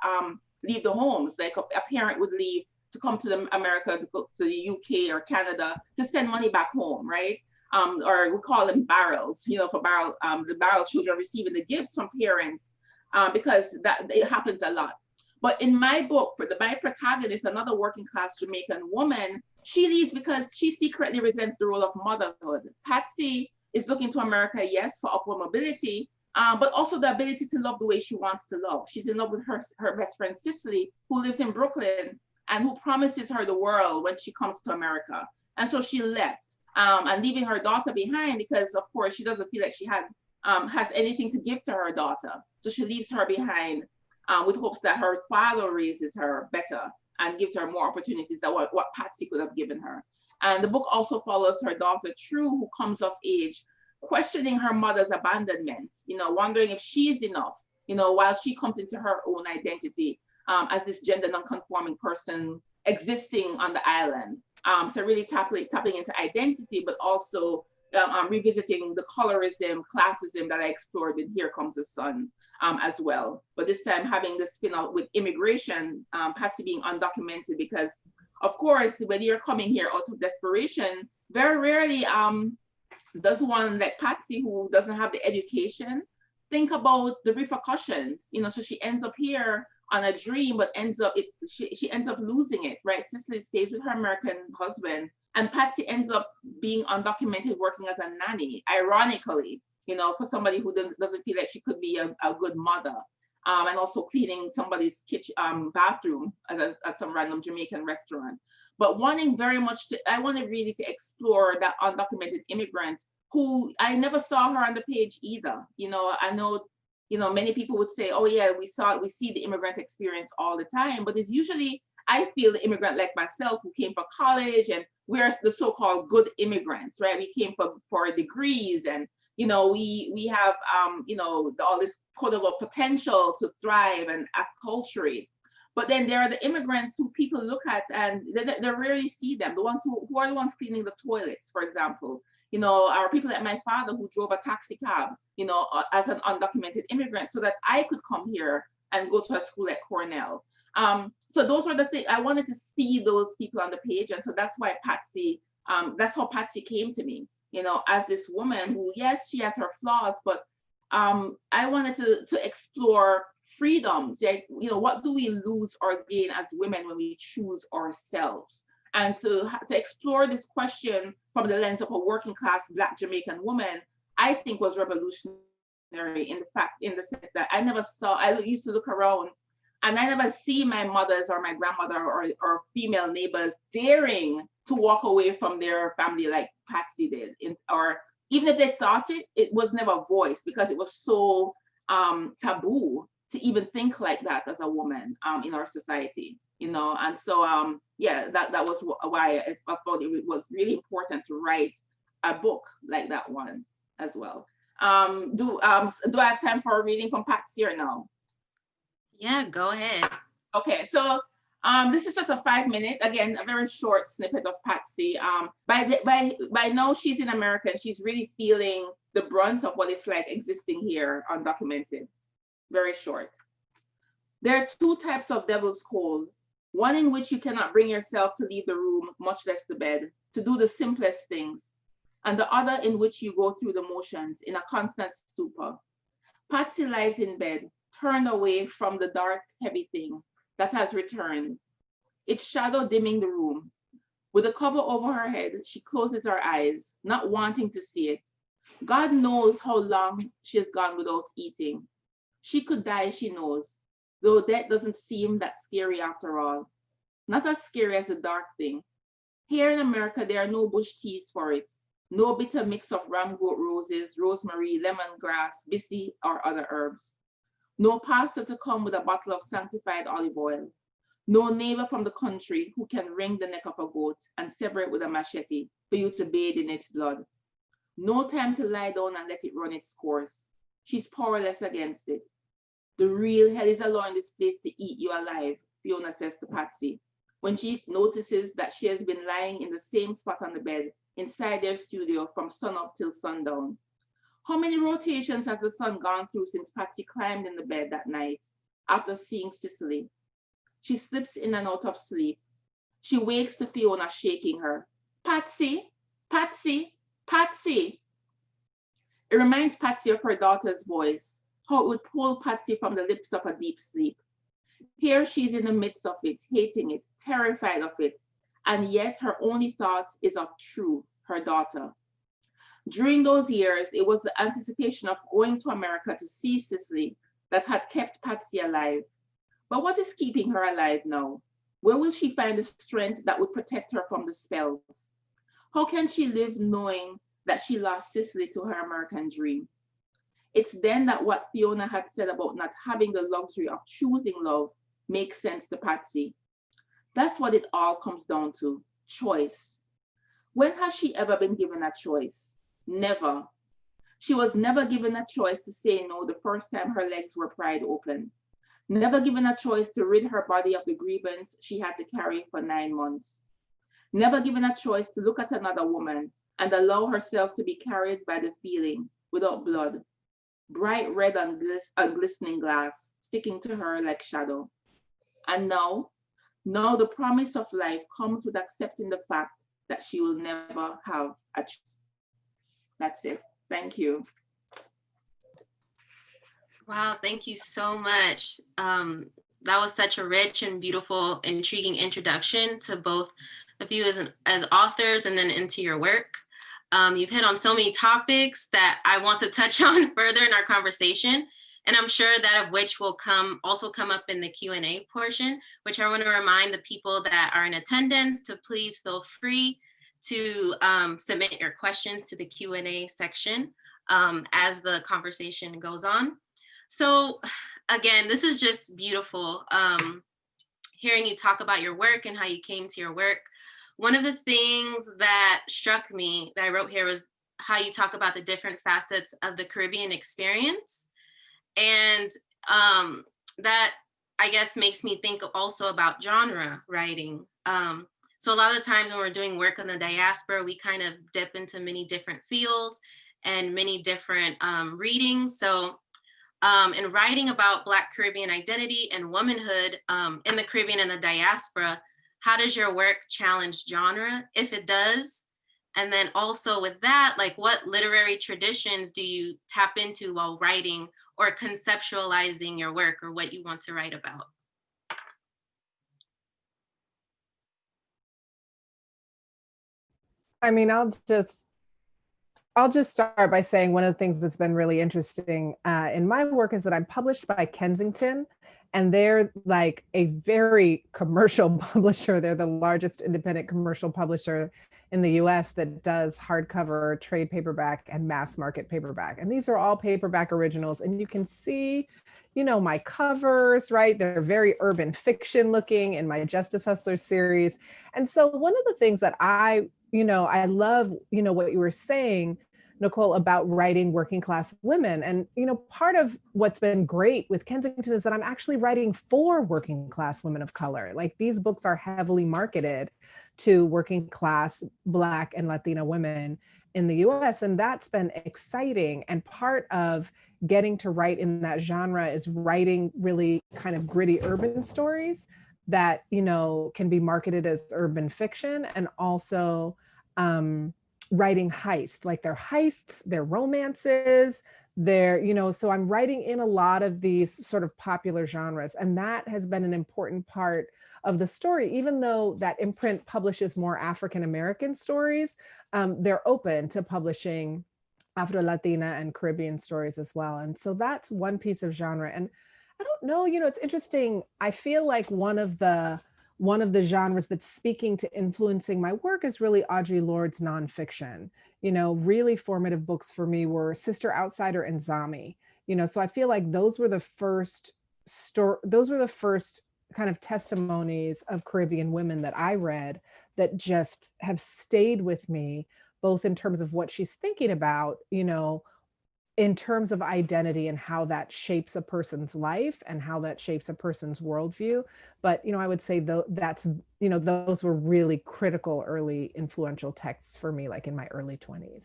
leave the homes. Like a parent would leave to come to America, to go to the UK or Canada to send money back home, right? Or we call them barrels, for the barrel children receiving the gifts from parents, because it happens a lot. But in my book, my protagonist, another working class Jamaican woman, she leaves because she secretly resents the role of motherhood. Patsy is looking to America, yes, for upward mobility, but also the ability to love the way she wants to love. She's in love with her best friend, Cicely, who lives in Brooklyn and who promises her the world when she comes to America. And so she left, and leaving her daughter behind because, of course, she doesn't feel like she has anything to give to her daughter. So she leaves her behind with hopes that her father raises her better and gives her more opportunities than what Patsy could have given her. And the book also follows her daughter, True, who comes of age, questioning her mother's abandonment, wondering if she's enough, while she comes into her own identity as this gender non-conforming person, existing on the island. So really tapping into identity, but also revisiting the colorism, classism that I explored in Here Comes the Sun as well. But this time having the spin out with immigration, Patsy being undocumented, because of course, when you're coming here out of desperation, very rarely does one like Patsy, who doesn't have the education, think about the repercussions, you know. So she ends up here on a dream, but she ends up losing it, right? Cicely stays with her American husband, and Patsy ends up being undocumented, working as a nanny, ironically, you know, for somebody who doesn't feel like she could be a good mother, and also cleaning somebody's kitchen bathroom at some random Jamaican restaurant. But wanting very much I wanted really to explore that undocumented immigrant who I never saw her on the page either. You know, I know, you know, many people would say, oh yeah, we see the immigrant experience all the time, but it's usually, I feel, the immigrant like myself who came for college, and we're the so-called good immigrants, right? We came for degrees, and, you know, we have, you know, all this quote unquote potential to thrive and acculturate. But then there are the immigrants who people look at and they rarely see them. The ones who are the ones cleaning the toilets, for example, you know, are people like my father who drove a taxi cab, you know, as an undocumented immigrant, so that I could come here and go to a school at Cornell. So those were the things I wanted to see, those people on the page. And so that's why Patsy, that's how Patsy came to me, you know, as this woman who, yes, she has her flaws, but I wanted to explore freedoms. Like, you know, what do we lose or gain as women when we choose ourselves? And to explore this question from the lens of a working class Black Jamaican woman, I think was revolutionary in the sense that I used to look around and I never see my mothers or my grandmother or female neighbors daring to walk away from their family like Patsy did. Or even if they thought it was never voiced, because it was so taboo to even think like that as a woman in our society, you know. And so yeah, that was why I thought it was really important to write a book like that one as well. Do I have time for a reading from Patsy or no? Yeah, go ahead. Okay, so this is just a 5-minute, again, a very short snippet of Patsy. By now she's in America and she's really feeling the brunt of what it's like existing here undocumented. Very short. There are 2 types of devil's cold. One in which you cannot bring yourself to leave the room, much less the bed, to do the simplest things, and the other in which you go through the motions in a constant stupor. Patsy lies in bed, turned away from the dark, heavy thing that has returned, its shadow dimming the room. With a cover over her head, she closes her eyes, not wanting to see it. God knows how long she has gone without eating. She could die, she knows, though death doesn't seem that scary after all. Not as scary as the dark thing. Here in America, there are no bush teas for it, no bitter mix of ramgoat roses, rosemary, lemongrass, bissy, or other herbs. No pastor to come with a bottle of sanctified olive oil. No neighbor from the country who can wring the neck of a goat and sever it with a machete for you to bathe in its blood. No time to lie down and let it run its course. She's powerless against it. The real hell is allowing this place to eat you alive, Fiona says to Patsy, when she notices that she has been lying in the same spot on the bed inside their studio from sunup till sundown. How many rotations has the sun gone through since Patsy climbed in the bed that night after seeing Cicely? She slips in and out of sleep. She wakes to Fiona shaking her. Patsy, Patsy, Patsy. It reminds Patsy of her daughter's voice, how it would pull Patsy from the lips of a deep sleep. Here she's in the midst of it, hating it, terrified of it, and yet her only thought is of True, her daughter. During those years, it was the anticipation of going to America to see Cicely that had kept Patsy alive. But what is keeping her alive now? Where will she find the strength that would protect her from the spells? How can she live knowing that she lost Cicely to her American dream? It's then that what Fiona had said about not having the luxury of choosing love makes sense to Patsy. That's what it all comes down to, choice. When has she ever been given a choice? Never. She was never given a choice to say no the first time her legs were pried open. Never given a choice to rid her body of the grievance she had to carry for 9 months. Never given a choice to look at another woman and allow herself to be carried by the feeling without blood, bright red on a glistening glass, sticking to her like shadow. And now the promise of life comes with accepting the fact that she will never have a choice. That's it. Thank you. Wow, thank you so much. That was such a rich and beautiful, intriguing introduction to both of you as authors and then into your work. You've hit on so many topics that I want to touch on further in our conversation, and I'm sure that of which will also come up in the Q&A portion, which I want to remind the people that are in attendance to please feel free to submit your questions to the Q&A section as the conversation goes on. So again, this is just beautiful, hearing you talk about your work and how you came to your work. One of the things that struck me that I wrote here was how you talk about the different facets of the Caribbean experience. And that, I guess, makes me think also about genre writing. So a lot of times when we're doing work on the diaspora, we kind of dip into many different fields and many different readings. So in writing about Black Caribbean identity and womanhood in the Caribbean and the diaspora, how does your work challenge genre, if it does? And then also with that, like what literary traditions do you tap into while writing or conceptualizing your work or what you want to write about? I mean, I'll just start by saying one of the things that's been really interesting in my work is that I'm published by Kensington, and they're like a very commercial publisher. They're the largest independent commercial publisher in the US that does hardcover, trade paperback, and mass market paperback. And these are all paperback originals. And you can see, you know, my covers, right? They're very urban fiction looking in my Justice Hustlers series. And so one of the things that I love, what you were saying, Nicole, about writing working class women. And, part of what's been great with Kensington is that I'm actually writing for working class women of color. Like these books are heavily marketed to working class Black and Latino women in the US. And that's been exciting. And part of getting to write in that genre is writing really kind of gritty urban stories that, can be marketed as urban fiction, and also writing heist, like they're heists, they're romances, so I'm writing in a lot of these sort of popular genres. And that has been an important part of the story. Even though that imprint publishes more African-American stories, they're open to publishing Afro-Latina and Caribbean stories as well. And so that's one piece of genre. And I don't know, it's interesting. I feel like one of the genres that's speaking to influencing my work is really Audre Lorde's nonfiction. Really formative books for me were Sister Outsider and Zami. So I feel like those were the first kind of testimonies of Caribbean women that I read that just have stayed with me, both in terms of what she's thinking about, in terms of identity and how that shapes a person's life and how that shapes a person's worldview. But, I would say those were really critical, early influential texts for me, like in my early 20s.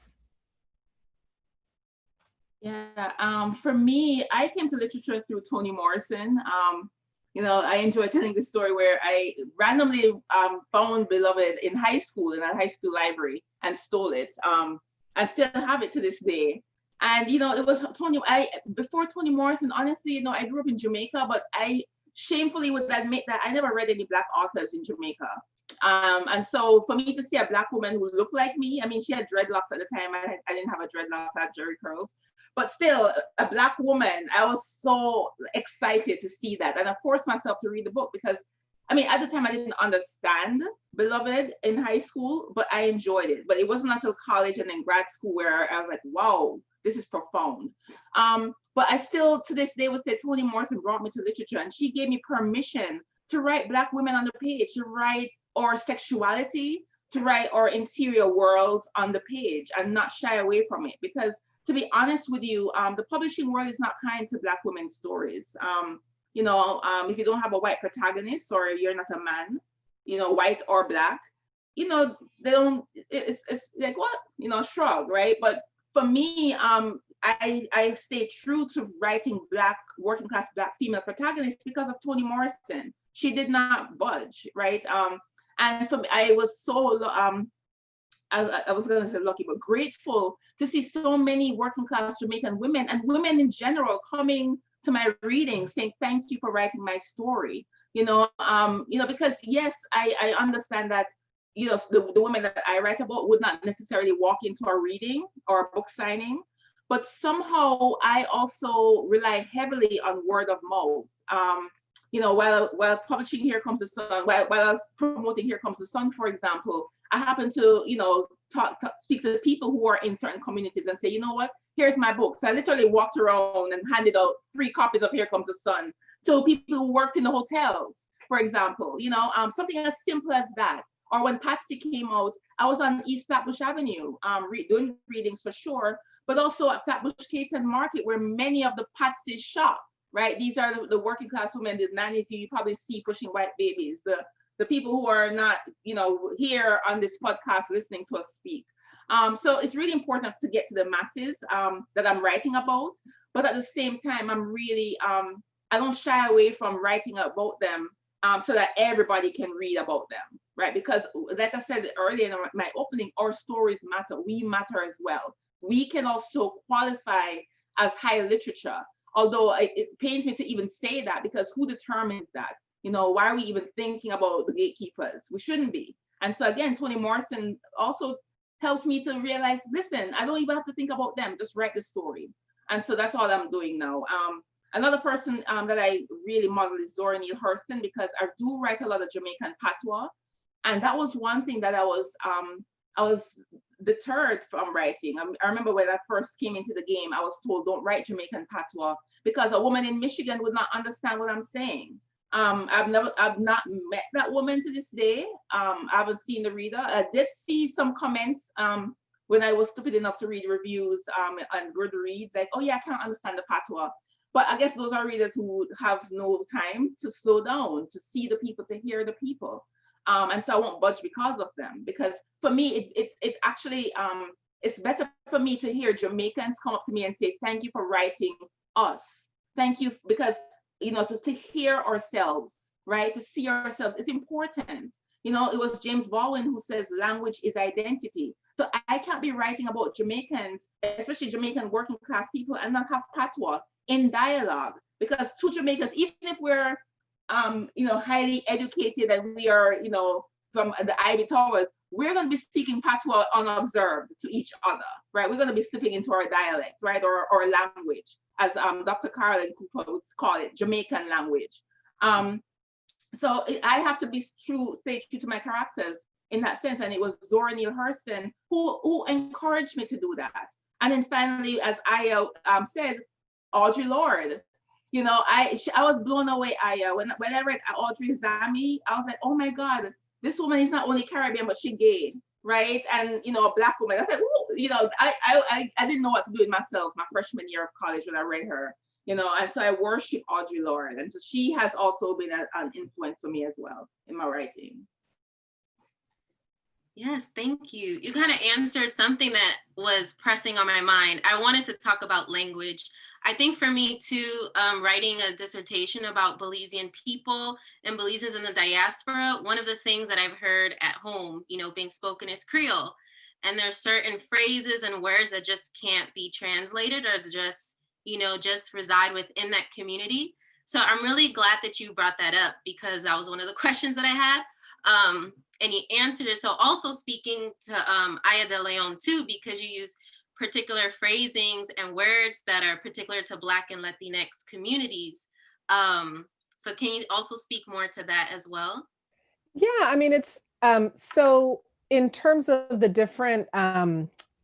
Yeah, for me, I came to literature through Toni Morrison. I enjoy telling the story where I randomly found Beloved in high school, in a high school library, and stole it, and still have it to this day. And, it was before Toni Morrison, honestly, I grew up in Jamaica, but I shamefully would admit that I never read any Black authors in Jamaica. And so for me to see a Black woman who looked like me, I mean, she had dreadlocks at the time. I didn't have a dreadlocks, I had jerry curls. But still, a Black woman, I was so excited to see that. And I forced myself to read the book because, I mean, at the time I didn't understand Beloved in high school, but I enjoyed it. But it wasn't until college and then grad school where I was like, wow, this is profound. But I still, to this day, would say Toni Morrison brought me to literature, and she gave me permission to write Black women on the page, to write our sexuality, to write our interior worlds on the page, and not shy away from it. Because to be honest with you, the publishing world is not kind to Black women's stories. if you don't have a white protagonist or you're not a man, white or black, they don't, it's like, what, shrug, right? But for me, I stay true to writing black, working class black female protagonists because of Toni Morrison. She did not budge, right? And for me, I was so, I was going to say lucky, but grateful to see so many working class Jamaican women and women in general coming to my reading saying, thank you for writing my story. Because yes, I understand that, the women that I write about would not necessarily walk into a reading or a book signing, but somehow I also rely heavily on word of mouth. While publishing Here Comes the Sun, while I was promoting Here Comes the Sun, for example, I happen to, speak to people who are in certain communities and say, you know what, here's my book. So I literally walked around and handed out 3 copies of Here Comes the Sun to people who worked in the hotels, for example, something as simple as that. Or when Patsy came out, I was on East Flatbush Avenue, doing readings for sure, but also at Flatbush Caton Market, where many of the Patsy shop, right? These are the working class women, the nannies you probably see pushing white babies, the people who are not, here on this podcast listening to us speak. So it's really important to get to the masses that I'm writing about, but at the same time, I'm really, I don't shy away from writing about them so that everybody can read about them, right? Because like I said earlier in my opening, our stories matter, we matter as well. We can also qualify as high literature, although it pains me to even say that, because who determines that? Why are we even thinking about the gatekeepers? We shouldn't be. And so again, Toni Morrison also helps me to realize, listen, I don't even have to think about them, just write the story. And so that's all I'm doing now. Another person that I really model is Zora Neale Hurston, because I do write a lot of Jamaican patois. And that was one thing that I was deterred from writing. I remember when I first came into the game, I was told, don't write Jamaican patois because a woman in Michigan would not understand what I'm saying. I've not met that woman to this day. I haven't seen the reader. I did see some comments when I was stupid enough to read reviews on Goodreads, like, oh yeah, I can't understand the patois. But I guess those are readers who have no time to slow down, to see the people, to hear the people. And so I won't budge because of them, because for me, it actually, it's better for me to hear Jamaicans come up to me and say, thank you for writing us. Thank you, because, to hear ourselves, right? To see ourselves is important. It was James Baldwin who says language is identity. So I can't be writing about Jamaicans, especially Jamaican working class people, and not have patois in dialogue, because two Jamaicans, even if we're highly educated and we are, from the Ivy Towers, we're going to be speaking patois unobserved to each other, right? We're going to be slipping into our dialect, right? Or language, as Dr. Carolyn Cooper would call it, Jamaican language. So I have to be stay true to my characters in that sense. And it was Zora Neale Hurston who encouraged me to do that. And then finally, as I said, Audre Lorde. I was blown away, Aya. When I read Audrey Zami, I was like, oh my God, this woman is not only Caribbean, but she gay, right? And, a Black woman. I said, ooh, I didn't know what to do with myself my freshman year of college when I read her, and so I worship Audre Lorde. And so she has also been an influence for me as well in my writing. Yes, thank you. You kind of answered something that was pressing on my mind. I wanted to talk about language. I think for me too, writing a dissertation about Belizean people and Belizeans in the diaspora, one of the things that I've heard at home, being spoken is Creole. And there's certain phrases and words that just can't be translated or just reside within that community. So I'm really glad that you brought that up, because that was one of the questions that I had. And you answered it. So also speaking to Aya de León too, because you use particular phrasings and words that are particular to Black and Latinx communities. So can you also speak more to that as well? Yeah, I mean, it's so in terms of the different,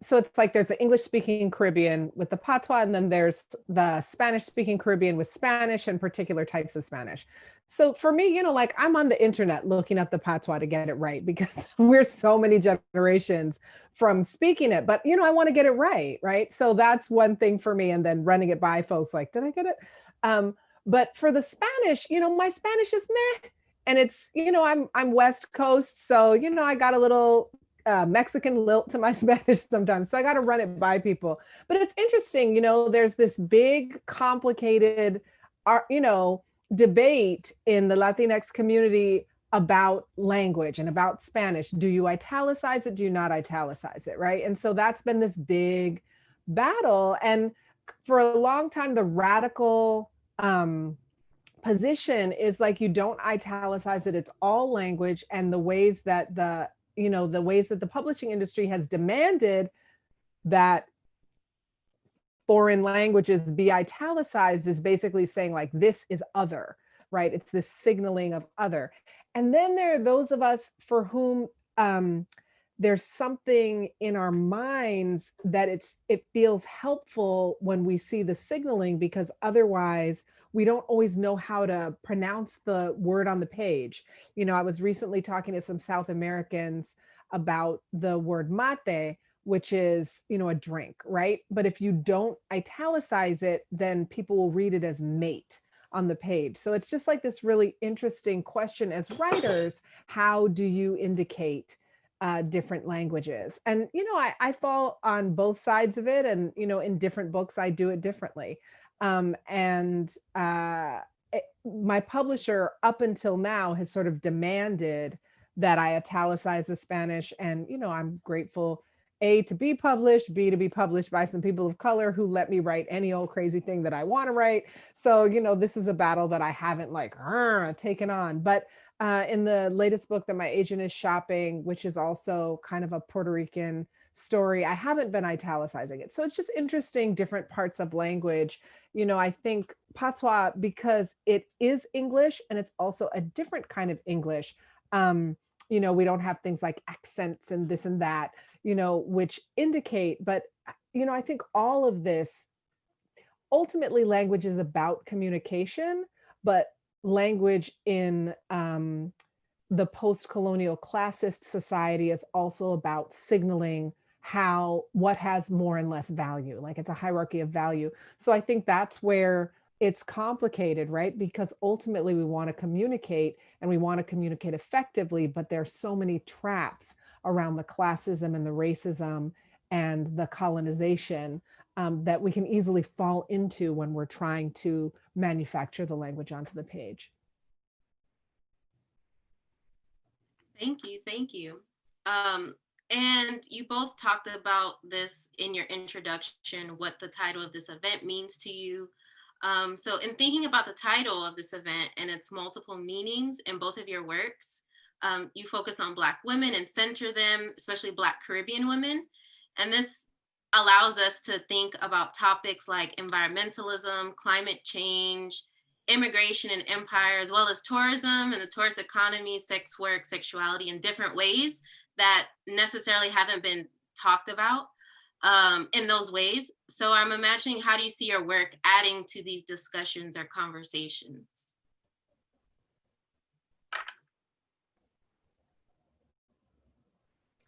so it's like there's the English speaking Caribbean with the patois, and then there's the Spanish speaking Caribbean with Spanish and particular types of Spanish. So for me, like I'm on the internet looking up the patois to get it right, because we're so many generations from speaking it, but I want to get it right. So that's one thing for me. And then running it by folks like, did I get it? But for the Spanish, my Spanish is meh. And it's, I'm West Coast. So, I got a little Mexican lilt to my Spanish sometimes. So I got to run it by people. But it's interesting, there's this big, complicated, debate in the Latinx community about language and about Spanish. Do you italicize it? Do you not italicize it? Right. And so that's been this big battle. And for a long time, the radical position is like, you don't italicize it. It's all language. And the ways that the publishing industry has demanded that foreign languages be italicized is basically saying like, this is other, right? It's this signaling of other. And then there are those of us for whom there's something in our minds that it feels helpful when we see the signaling, because otherwise we don't always know how to pronounce the word on the page. I was recently talking to some South Americans about the word mate, which is, a drink, right? But if you don't italicize it, then people will read it as mate on the page. So it's just like this really interesting question as writers, how do you indicate different languages? And, I fall on both sides of it. And, in different books, I do it differently. My publisher up until now has sort of demanded that I italicize the Spanish. And, I'm grateful, A, to be published, B, to be published by some people of color who let me write any old crazy thing that I want to write. So, this is a battle that I haven't taken on. But in the latest book that my agent is shopping, which is also kind of a Puerto Rican story, I haven't been italicizing it. So it's just interesting, different parts of language. I think Patois, because it is English and it's also a different kind of English. We don't have things like accents and this and that, which indicate, but, I think all of this, ultimately language is about communication, but language in the post-colonial classist society is also about signaling what has more and less value. Like it's a hierarchy of value. So I think that's where it's complicated, right? Because ultimately we want to communicate and we want to communicate effectively, but there's so many traps around the classism and the racism and the colonization that we can easily fall into when we're trying to manufacture the language onto the page. Thank you, thank you. And you both talked about this in your introduction, what the title of this event means to you. So in thinking about the title of this event and its multiple meanings in both of your works, you focus on Black women and center them, especially Black Caribbean women. And this allows us to think about topics like environmentalism, climate change, immigration and empire, as well as tourism and the tourist economy, sex work, sexuality in different ways that necessarily haven't been talked about in those ways. So I'm imagining, how do you see your work adding to these discussions or conversations?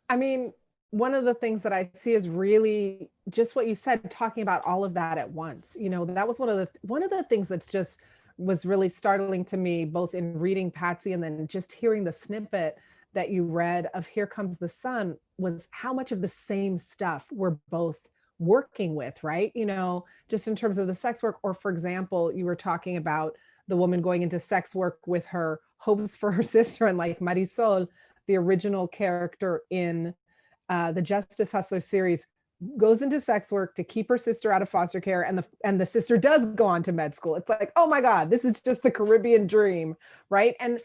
I mean, one of the things that I see is really just what you said, talking about all of that at once. That was one of the things that's just was really startling to me, both in reading Patsy and then just hearing the snippet that you read of Here Comes the Sun, was how much of the same stuff we're both working with, right? Just in terms of the sex work, or for example, you were talking about the woman going into sex work with her hopes for her sister, and like Marisol, the original character in the Justice Hustler series, goes into sex work to keep her sister out of foster care, and the sister does go on to med school. It's like, oh my God, this is just the Caribbean dream, right? And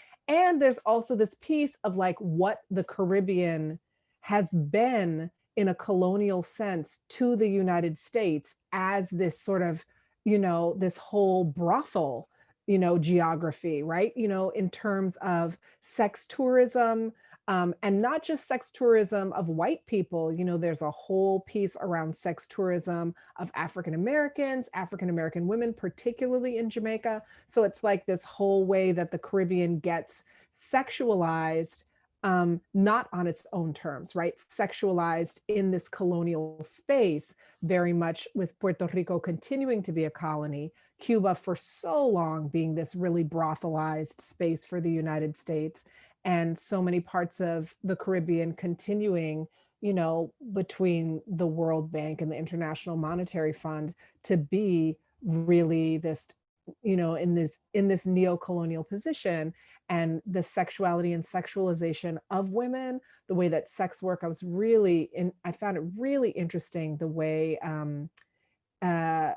there's also this piece of like what the Caribbean has been in a colonial sense to the United States as this sort of, this whole brothel, geography, right? In terms of sex tourism, and not just sex tourism of white people. There's a whole piece around sex tourism of African Americans, African American women, particularly in Jamaica. So it's like this whole way that the Caribbean gets sexualized not on its own terms, right? Sexualized in this colonial space, very much with Puerto Rico continuing to be a colony, Cuba for so long being this really brothelized space for the United States, and so many parts of the Caribbean continuing, you know, between the World Bank and the International Monetary Fund to be really this, you know, in this neo-colonial position. And the sexuality and sexualization of women, the way that sex work, I found it really interesting the way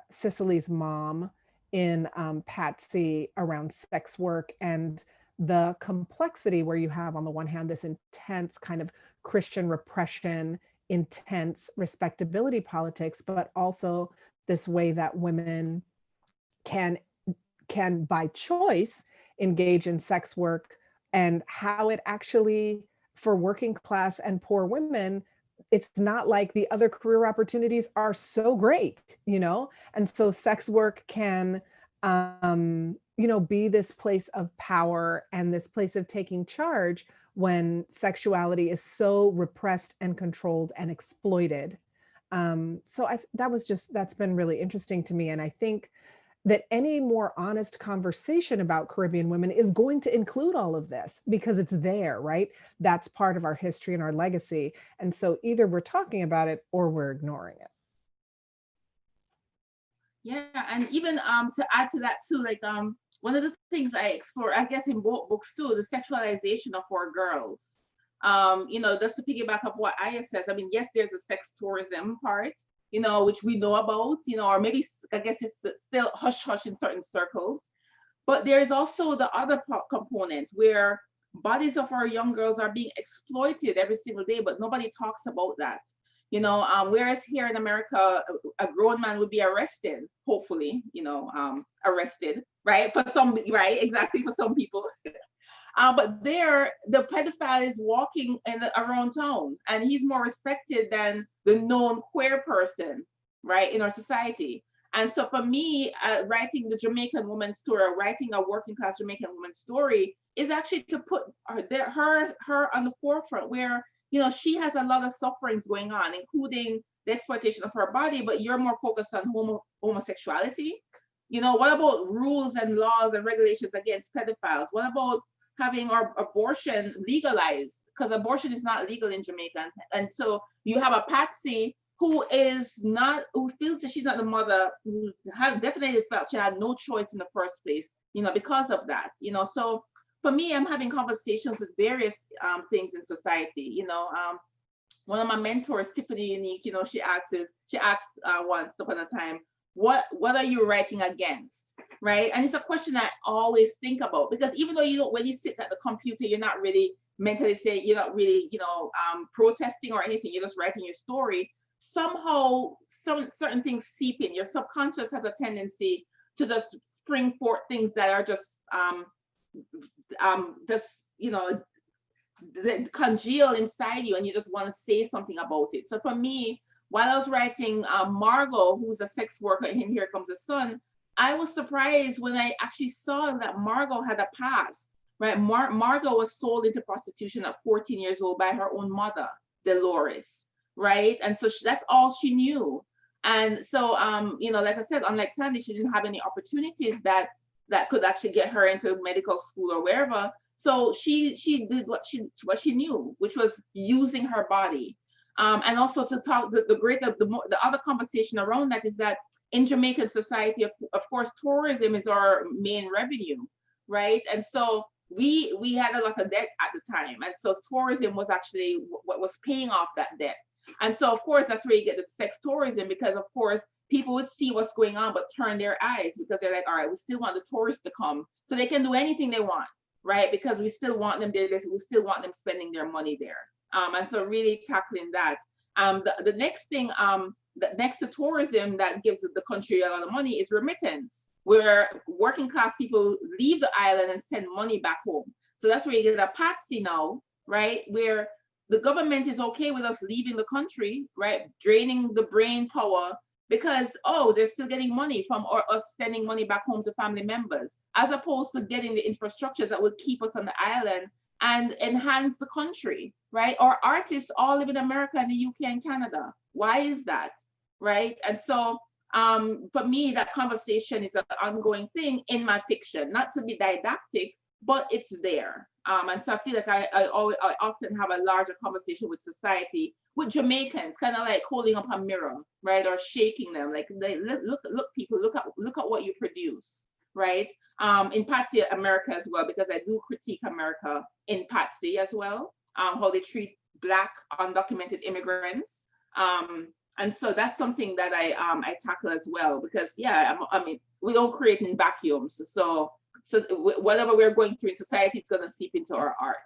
Cicely's mom in Patsy around sex work and the complexity where you have on the one hand this intense kind of Christian repression, intense respectability politics, but also this way that women can by choice engage in sex work, and how it actually, for working class and poor women, it's not like the other career opportunities are so great, you know? And so sex work can, you know, be this place of power and this place of taking charge when sexuality is so repressed and controlled and exploited. That's been really interesting to me. And I think that any more honest conversation about Caribbean women is going to include all of this because it's there, right? That's part of our history and our legacy. And so either we're talking about it or we're ignoring it. Yeah, and even to add to that too, like one of the things I explore, I guess in both books too, the sexualization of our girls. You know, just to piggyback up what Aya says, I mean, yes, there's a sex tourism part, you know, which we know about, you know, or maybe I guess it's still hush hush in certain circles. But there's also the other component where bodies of our young girls are being exploited every single day, but nobody talks about that. You know, whereas here in America, a grown man would be arrested, hopefully, you know, arrested, right? For some, right? Exactly, for some people. But there, the pedophile is walking around town, and he's more respected than the known queer person, right, in our society. And so for me, writing the Jamaican woman's story, or writing a working class Jamaican woman's story, is actually to put her on the forefront, where, you know, she has a lot of sufferings going on, including the exploitation of her body, but you're more focused on homosexuality. You know, what about rules and laws and regulations against pedophiles? What about having our abortion legalized? Because abortion is not legal in Jamaica. And so you have a Patsy who feels that she's not the mother, who has definitely felt she had no choice in the first place, you know, because of that, you know. So for me, I'm having conversations with various things in society, you know. One of my mentors, Tiffany Unique, you know, she asked once upon a time, what are you writing against, right? And it's a question I always think about, because even though you don't, when you sit at the computer, you're not really mentally saying, you're not really, you know, protesting or anything, you're just writing your story. Somehow, certain things seep in. Your subconscious has a tendency to just spring forth things that are just, you know, congeal inside you, and you just want to say something about it. So for me, while I was writing Margot, who's a sex worker in Here Comes the Sun, I was surprised when I actually saw that Margot had a past, right? Margot was sold into prostitution at 14 years old by her own mother, Dolores, right? And so that's all she knew. And so, you know, like I said, unlike Tandy, she didn't have any opportunities that could actually get her into medical school or wherever. So she did what she knew, which was using her body. And also to talk, the other conversation around that is that in Jamaican society, of course, tourism is our main revenue, right? And so we had a lot of debt at the time. And so tourism was actually what was paying off that debt. And so, of course, that's where you get the sex tourism, because, of course, people would see what's going on, but turn their eyes, because they're like, all right, we still want the tourists to come, so they can do anything they want, right? Because we still want them there, we still want them spending their money there. And so really tackling that. The next thing, next to tourism that gives the country a lot of money is remittance, where working class people leave the island and send money back home. So that's where you get a Patsy now, right? Where the government is okay with us leaving the country, right? Draining the brain power, because, oh, they're still getting money from us sending money back home to family members, as opposed to getting the infrastructures that would keep us on the island and enhance the country, right? Our artists all live in America and the UK and Canada. Why is that, right? And so for me, that conversation is an ongoing thing in my fiction, not to be didactic, but it's there. And so I feel like I often have a larger conversation with society, with Jamaicans, kind of like holding up a mirror, right? Or shaking them, like, look, people, look at what you produce, right? In Patsy America as well, because I do critique America in Patsy as well, how they treat Black undocumented immigrants. And so that's something that I tackle as well, because yeah, I mean, we don't create in vacuums. So whatever we're going through in society, it's going to seep into our art.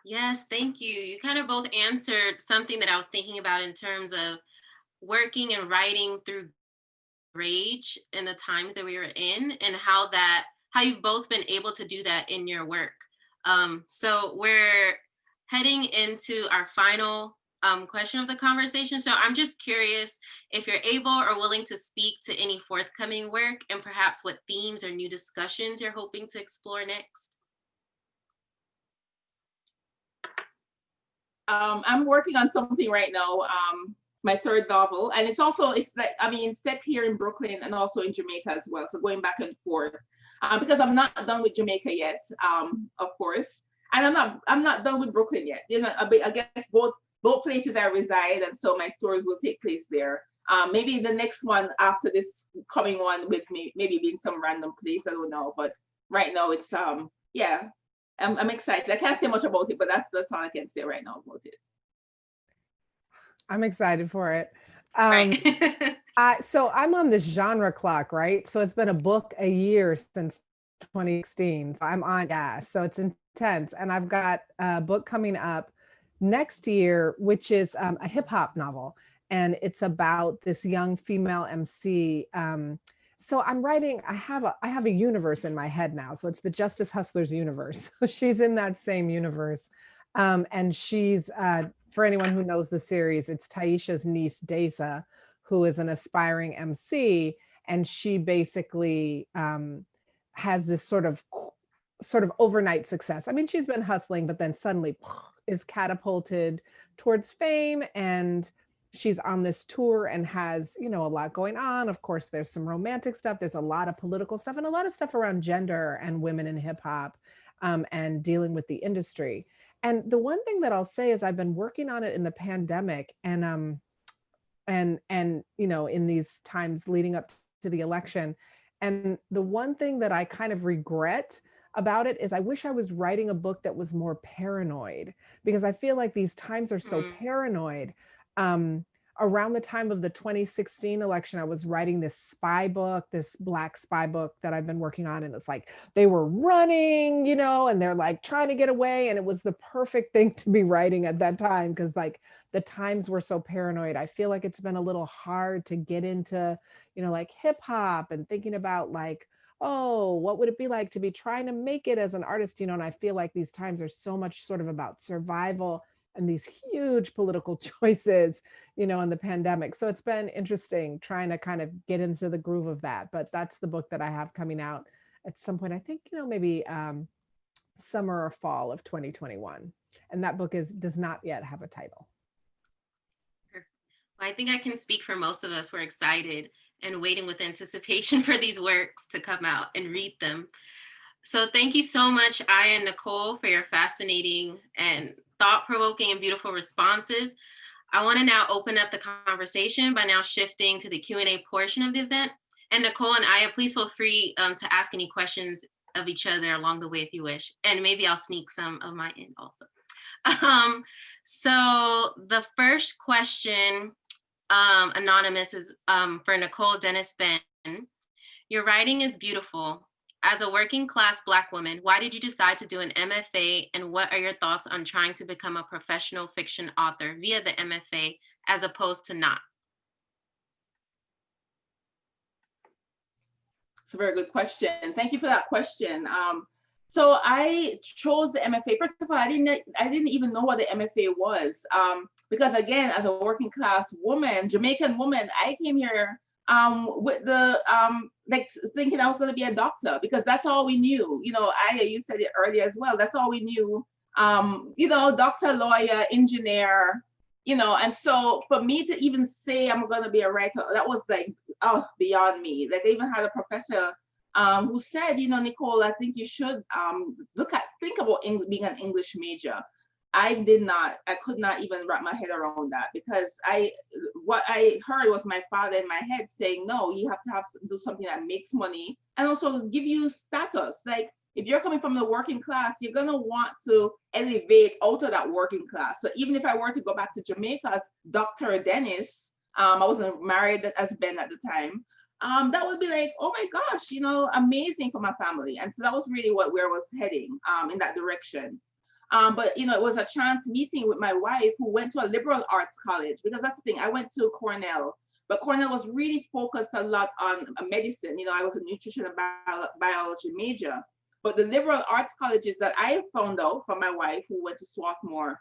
Yes, thank you. You kind of both answered something that I was thinking about in terms of working and writing through rage in the times that we were in, and how you've both been able to do that in your work. So we're heading into our final question of the conversation. So I'm just curious if you're able or willing to speak to any forthcoming work, and perhaps what themes or new discussions you're hoping to explore next. I'm working on something right now, my third novel, and it's like, I mean, set here in Brooklyn and also in Jamaica as well. So going back and forth, because I'm not done with Jamaica yet, of course, and I'm not done with Brooklyn yet. You know, I guess both places I reside, and so my stories will take place there. Maybe the next one after this coming one with me, maybe be in some random place, I don't know. But right now it's yeah. I'm excited. I can't say much about it, but that's all I can say right now about it. I'm excited for it. Right. So I'm on this genre clock, right? So it's been a book a year since 2016. So I'm on gas. So it's intense. And I've got a book coming up next year, which is a hip hop novel. And it's about this young female MC. So I'm writing, I have a universe in my head now. So it's the Justice Hustlers universe. So she's in that same universe. And she's, for anyone who knows the series, it's Taisha's niece, Deza, who is an aspiring MC. And she basically has this sort of overnight success. I mean, she's been hustling, but then suddenly is catapulted towards fame, and she's on this tour and has, you know, a lot going on. Of course, there's some romantic stuff. There's a lot of political stuff and a lot of stuff around gender and women in hip hop, and dealing with the industry. And the one thing that I'll say is I've been working on it in the pandemic, and you know, in these times leading up to the election. And the one thing that I kind of regret about it is I wish I was writing a book that was more paranoid, because I feel like these times are so paranoid. Around the time of the 2016 election, I was writing this spy book, this Black spy book that I've been working on. And it's like, they were running, you know, and they're like trying to get away. And it was the perfect thing to be writing at that time, because like the times were so paranoid. I feel like it's been a little hard to get into, you know, like hip hop and thinking about like, oh, what would it be like to be trying to make it as an artist, you know? And I feel like these times are so much sort of about survival and these huge political choices, you know, in the pandemic. So it's been interesting trying to kind of get into the groove of that. But that's the book that I have coming out at some point, I think, you know, maybe summer or fall of 2021. And that book does not yet have a title. Well, I think I can speak for most of us. We're excited and waiting with anticipation for these works to come out and read them. So thank you so much, Aya and Nicole, for your fascinating and thought-provoking and beautiful responses. I want to now open up the conversation by now shifting to the Q&A portion of the event. And Nicole and Aya, please feel free to ask any questions of each other along the way if you wish. And maybe I'll sneak some of mine in also. So the first question, anonymous, is for Nicole Dennis-Benn. Your writing is beautiful. As a working class Black woman, why did you decide to do an MFA, and what are your thoughts on trying to become a professional fiction author via the MFA as opposed to not? It's a very good question. Thank you for that question. So I chose the MFA. First of all, I didn't even know what the MFA was, because again, as a working class woman, Jamaican woman, I came here with the like thinking I was going to be a doctor because that's all we knew. You know, you said it earlier as well. That's all we knew. You know, doctor, lawyer, engineer. You know, and so for me to even say I'm going to be a writer, that was like, oh, beyond me. Like I even had a professor who said, you know, Nicole, I think you should think about being an English major. I could not even wrap my head around that because what I heard was my father in my head saying, no, you have to do something that makes money and also give you status. Like if you're coming from the working class, you're going to want to elevate out of that working class. So even if I were to go back to Jamaica as Dr. Dennis, I wasn't married as Ben at the time. That would be like, oh my gosh, you know, amazing for my family. And so that was really where I was heading in that direction. But you know, it was a chance meeting with my wife who went to a liberal arts college, because that's the thing. I went to Cornell, but Cornell was really focused a lot on medicine. You know, I was a nutrition and biology major. But the liberal arts colleges that I found out from my wife who went to Swarthmore,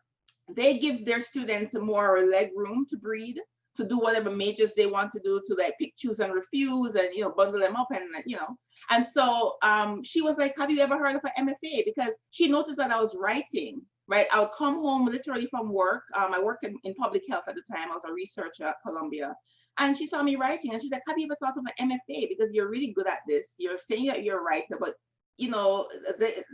they give their students more leg room to breathe, to do whatever majors they want to do, to like pick, choose, and refuse, and you know, bundle them up, and you know. And so she was like, have you ever heard of an MFA? Because she noticed that I was writing, right? I would come home literally from work. I worked in public health at the time. I was a researcher at Columbia. And she saw me writing and she's like, have you ever thought of an MFA? Because you're really good at this. You're saying that you're a writer, but you know,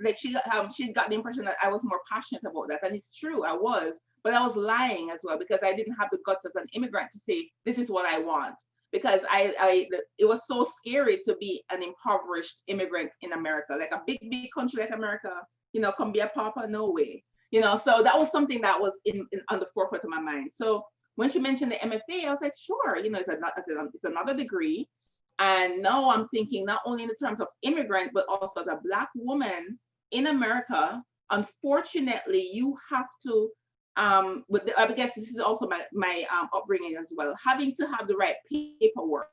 like she got the impression that I was more passionate about that. And it's true, I was, but I was lying as well because I didn't have the guts as an immigrant to say, this is what I want. Because it was so scary to be an impoverished immigrant in America, like a big country like America, you know, come be a pauper, no way. You know, so that was something that was on the forefront of my mind. So when she mentioned the MFA, I was like, sure, you know, it's another degree. And now I'm thinking not only in the terms of immigrant, but also the Black woman in America. Unfortunately, you have to, I guess this is also my upbringing as well, having to have the right paperwork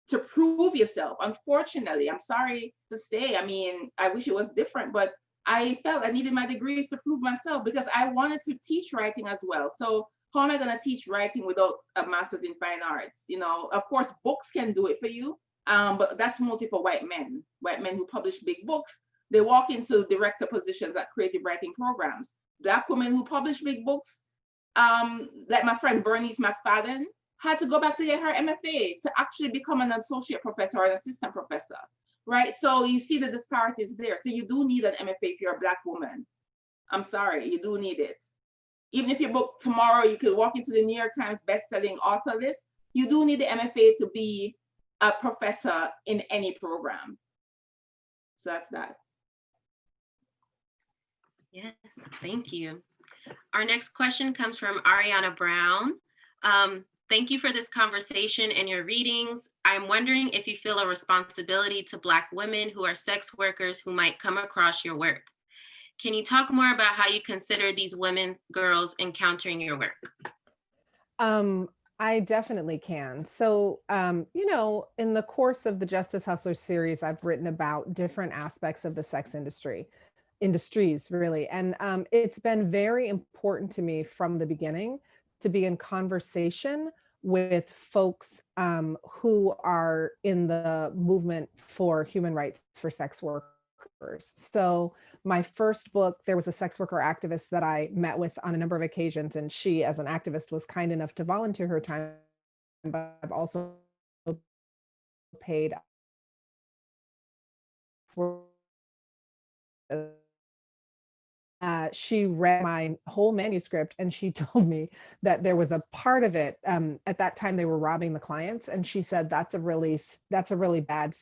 to prove yourself. Unfortunately, I'm sorry to say, I mean, I wish it was different, but I felt I needed my degrees to prove myself because I wanted to teach writing as well. So how am I going to teach writing without a master's in fine arts? You know, of course, books can do it for you. But that's mostly for white men who publish big books. They walk into director positions at creative writing programs. Black women who publish big books, like my friend Bernice McFadden, had to go back to get her MFA to actually become an associate professor or an assistant professor, right? So you see the disparities there. So you do need an MFA if you're a Black woman. I'm sorry, you do need it. Even if your book tomorrow, you could walk into the New York Times best-selling author list, you do need the MFA to be a professor in any program. So that's that. Yes, thank you. Our next question comes from Ariana Brown. Thank you for this conversation and your readings. I'm wondering if you feel a responsibility to Black women who are sex workers who might come across your work. Can you talk more about how you consider these women, girls encountering your work? I definitely can. So, you know, in the course of the Justice Hustlers series, I've written about different aspects of the sex industries really. And it's been very important to me from the beginning to be in conversation with folks who are in the movement for human rights for sex workers. So my first book, there was a sex worker activist that I met with on a number of occasions, and she, as an activist, was kind enough to volunteer her time, but I've also paid she read my whole manuscript and she told me that there was a part of it, at that time they were robbing the clients, and she said that's a really bad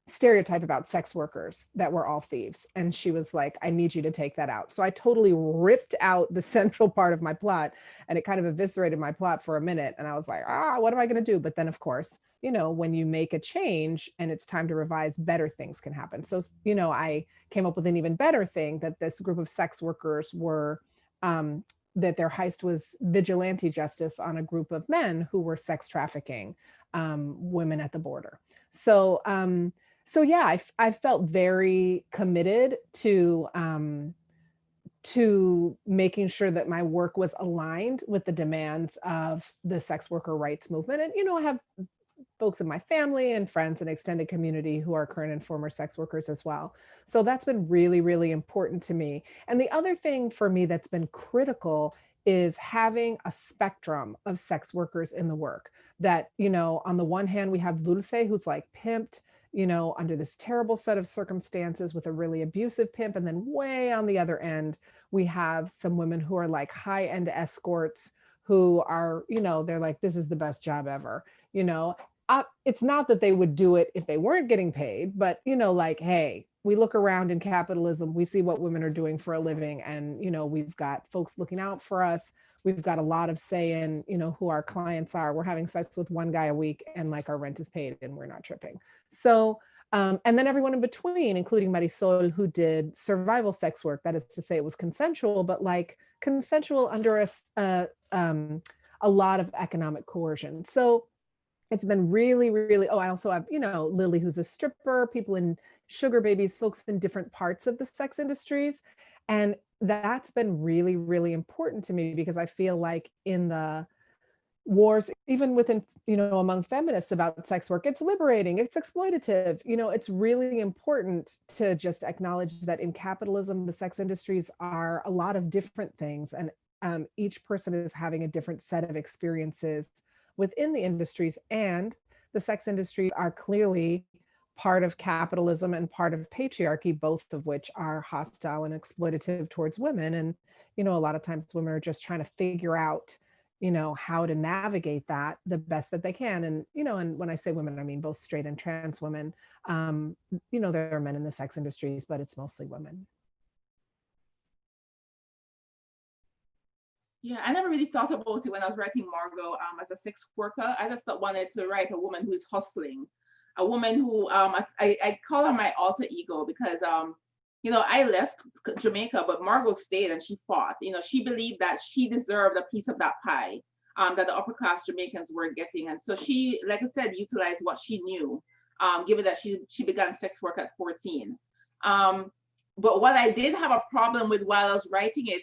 stereotype about sex workers, that we're all thieves. And she was like, I need you to take that out. So I totally ripped out the central part of my plot, and it kind of eviscerated my plot for a minute. And I was like, what am I going to do? But then of course, you know, when you make a change and it's time to revise, better things can happen. So, you know, I came up with an even better thing, that this group of sex workers were, that their heist was vigilante justice on a group of men who were sex trafficking women at the border. So, so yeah, I felt very committed to making sure that my work was aligned with the demands of the sex worker rights movement. And, you know, I have folks in my family and friends and extended community who are current and former sex workers as well. So that's been really, really important to me. And the other thing for me that's been critical is having a spectrum of sex workers in the work. That, you know, on the one hand, we have Dulce, who's like pimped, you know, under this terrible set of circumstances with a really abusive pimp. And then way on the other end, we have some women who are like high-end escorts who are, you know, they're like, this is the best job ever, you know. It's not that they would do it if they weren't getting paid, but, you know, like, hey, we look around in capitalism, we see what women are doing for a living, and, you know, we've got folks looking out for us. We've got a lot of say in, you know, who our clients are. We're having sex with one guy a week and like our rent is paid and we're not tripping. So, and then everyone in between, including Marisol, who did survival sex work. That is to say it was consensual, but like consensual under a lot of economic coercion. So it's been really, really, oh, I also have, you know, Lily, who's a stripper, people in sugar babies, folks in different parts of the sex industries. And that's been really, really important to me because I feel like in the wars, even within, you know, among feminists about sex work, it's liberating, it's exploitative. You know, it's really important to just acknowledge that in capitalism, the sex industries are a lot of different things. And each person is having a different set of experiences within the industries. And the sex industries are clearly part of capitalism and part of patriarchy, both of which are hostile and exploitative towards women. And, you know, a lot of times women are just trying to figure out, you know, how to navigate that the best that they can. And, you know, and when I say women, I mean both straight and trans women. You know, there are men in the sex industries, but it's mostly women. Yeah, I never really thought about it when I was writing Margot as a sex worker. I just wanted to write a woman who is hustling, a woman who I call her my alter ego because you know, I left Jamaica, but Margot stayed and she fought. You know, she believed that she deserved a piece of that pie that the upper class Jamaicans weren't getting, and so she, like I said, utilized what she knew, given that she began sex work at 14. But what I did have a problem with while I was writing it,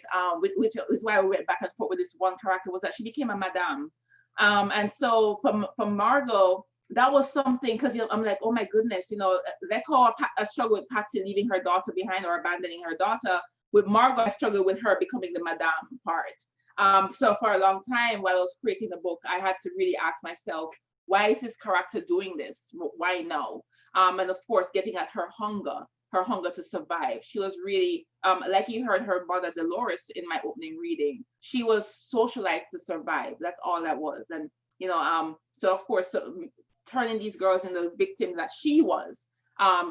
which is why I went back and forth with this one character, was that she became a madame. And so from Margot, that was something, because I'm like, oh my goodness, you know, like how I struggled with Patsy leaving her daughter behind or abandoning her daughter. With Margot, I struggled with her becoming the madame part. So for a long time while I was creating the book, I had to really ask myself, why is this character doing this? Why now? And of course, getting at her hunger to survive. She was really, like you heard her mother Dolores in my opening reading, she was socialized to survive. That's all that was. And, you know, so of course, turning these girls into the victim that she was,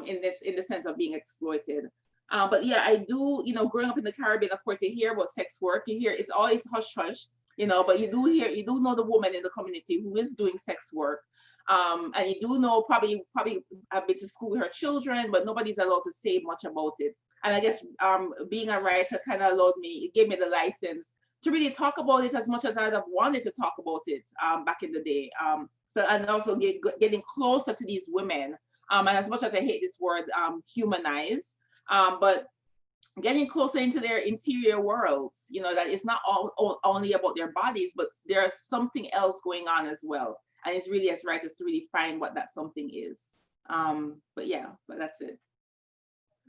in the sense of being exploited. But yeah, I do, you know, growing up in the Caribbean, of course, you hear about sex work, you hear it's always hush hush, you know, but you do know the woman in the community who is doing sex work. And you do know, probably have been to school with her children, but nobody's allowed to say much about it. And I guess being a writer kind of it gave me the license to really talk about it as much as I'd have wanted to talk about it back in the day. So, and also getting closer to these women. And as much as I hate this word, humanize, but getting closer into their interior worlds, you know, that it's not only about their bodies, but there's something else going on as well. And it's really as writers to really find what that something is. But that's it.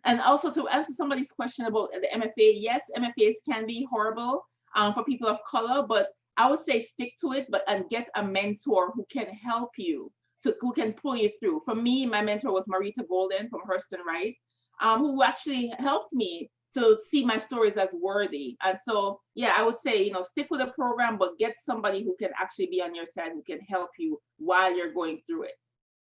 And also to answer somebody's question about the MFA, yes, MFAs can be horrible for people of color, but I would say stick to it, and get a mentor who can help you, who can pull you through. For me, my mentor was Marita Golden from Hurston Wright, who actually helped me to see my stories as worthy. And so, yeah, I would say, you know, stick with the program, but get somebody who can actually be on your side, who can help you while you're going through it.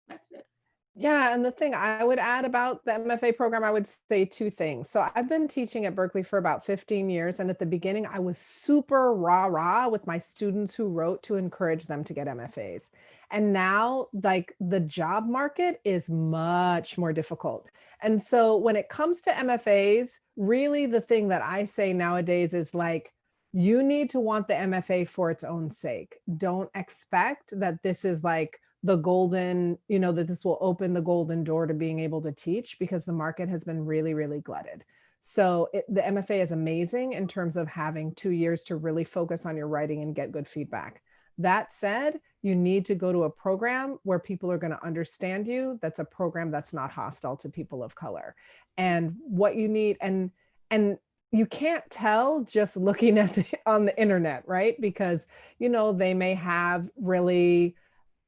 That's it. Yeah, and the thing I would add about the MFA program, I would say two things. So I've been teaching at Berkeley for about 15 years. And at the beginning, I was super rah-rah with my students who wrote to encourage them to get MFAs. And now, like, the job market is much more difficult. And so when it comes to MFAs, really the thing that I say nowadays is like, you need to want the MFA for its own sake. Don't expect that this is like the golden, you know, that this will open the golden door to being able to teach, because the market has been really, really glutted. So the MFA is amazing in terms of having 2 years to really focus on your writing and get good feedback. That said, you need to go to a program where people are going to understand you. That's a program that's not hostile to people of color. And what you need, and you can't tell just looking at on the internet, right? Because, you know, they may have really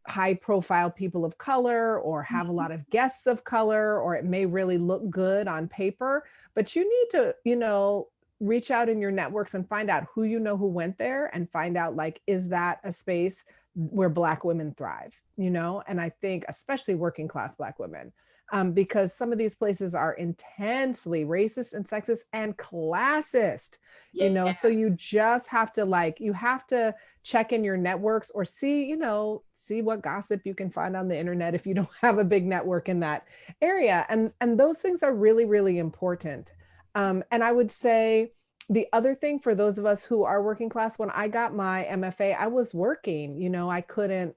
high profile people of color or have a lot of guests of color, or it may really look good on paper, but you need to, you know, reach out in your networks and find out who you know who went there, and find out, like, is that a space where Black women thrive, you know? And I think especially working class Black women, because some of these places are intensely racist and sexist and classist, you know? So you just have to, like, you have to check in your networks, or see, you know, see what gossip you can find on the internet if you don't have a big network in that area. And those things are really, really important. And I would say the other thing for those of us who are working class, when I got my MFA, I was working, you know, I couldn't,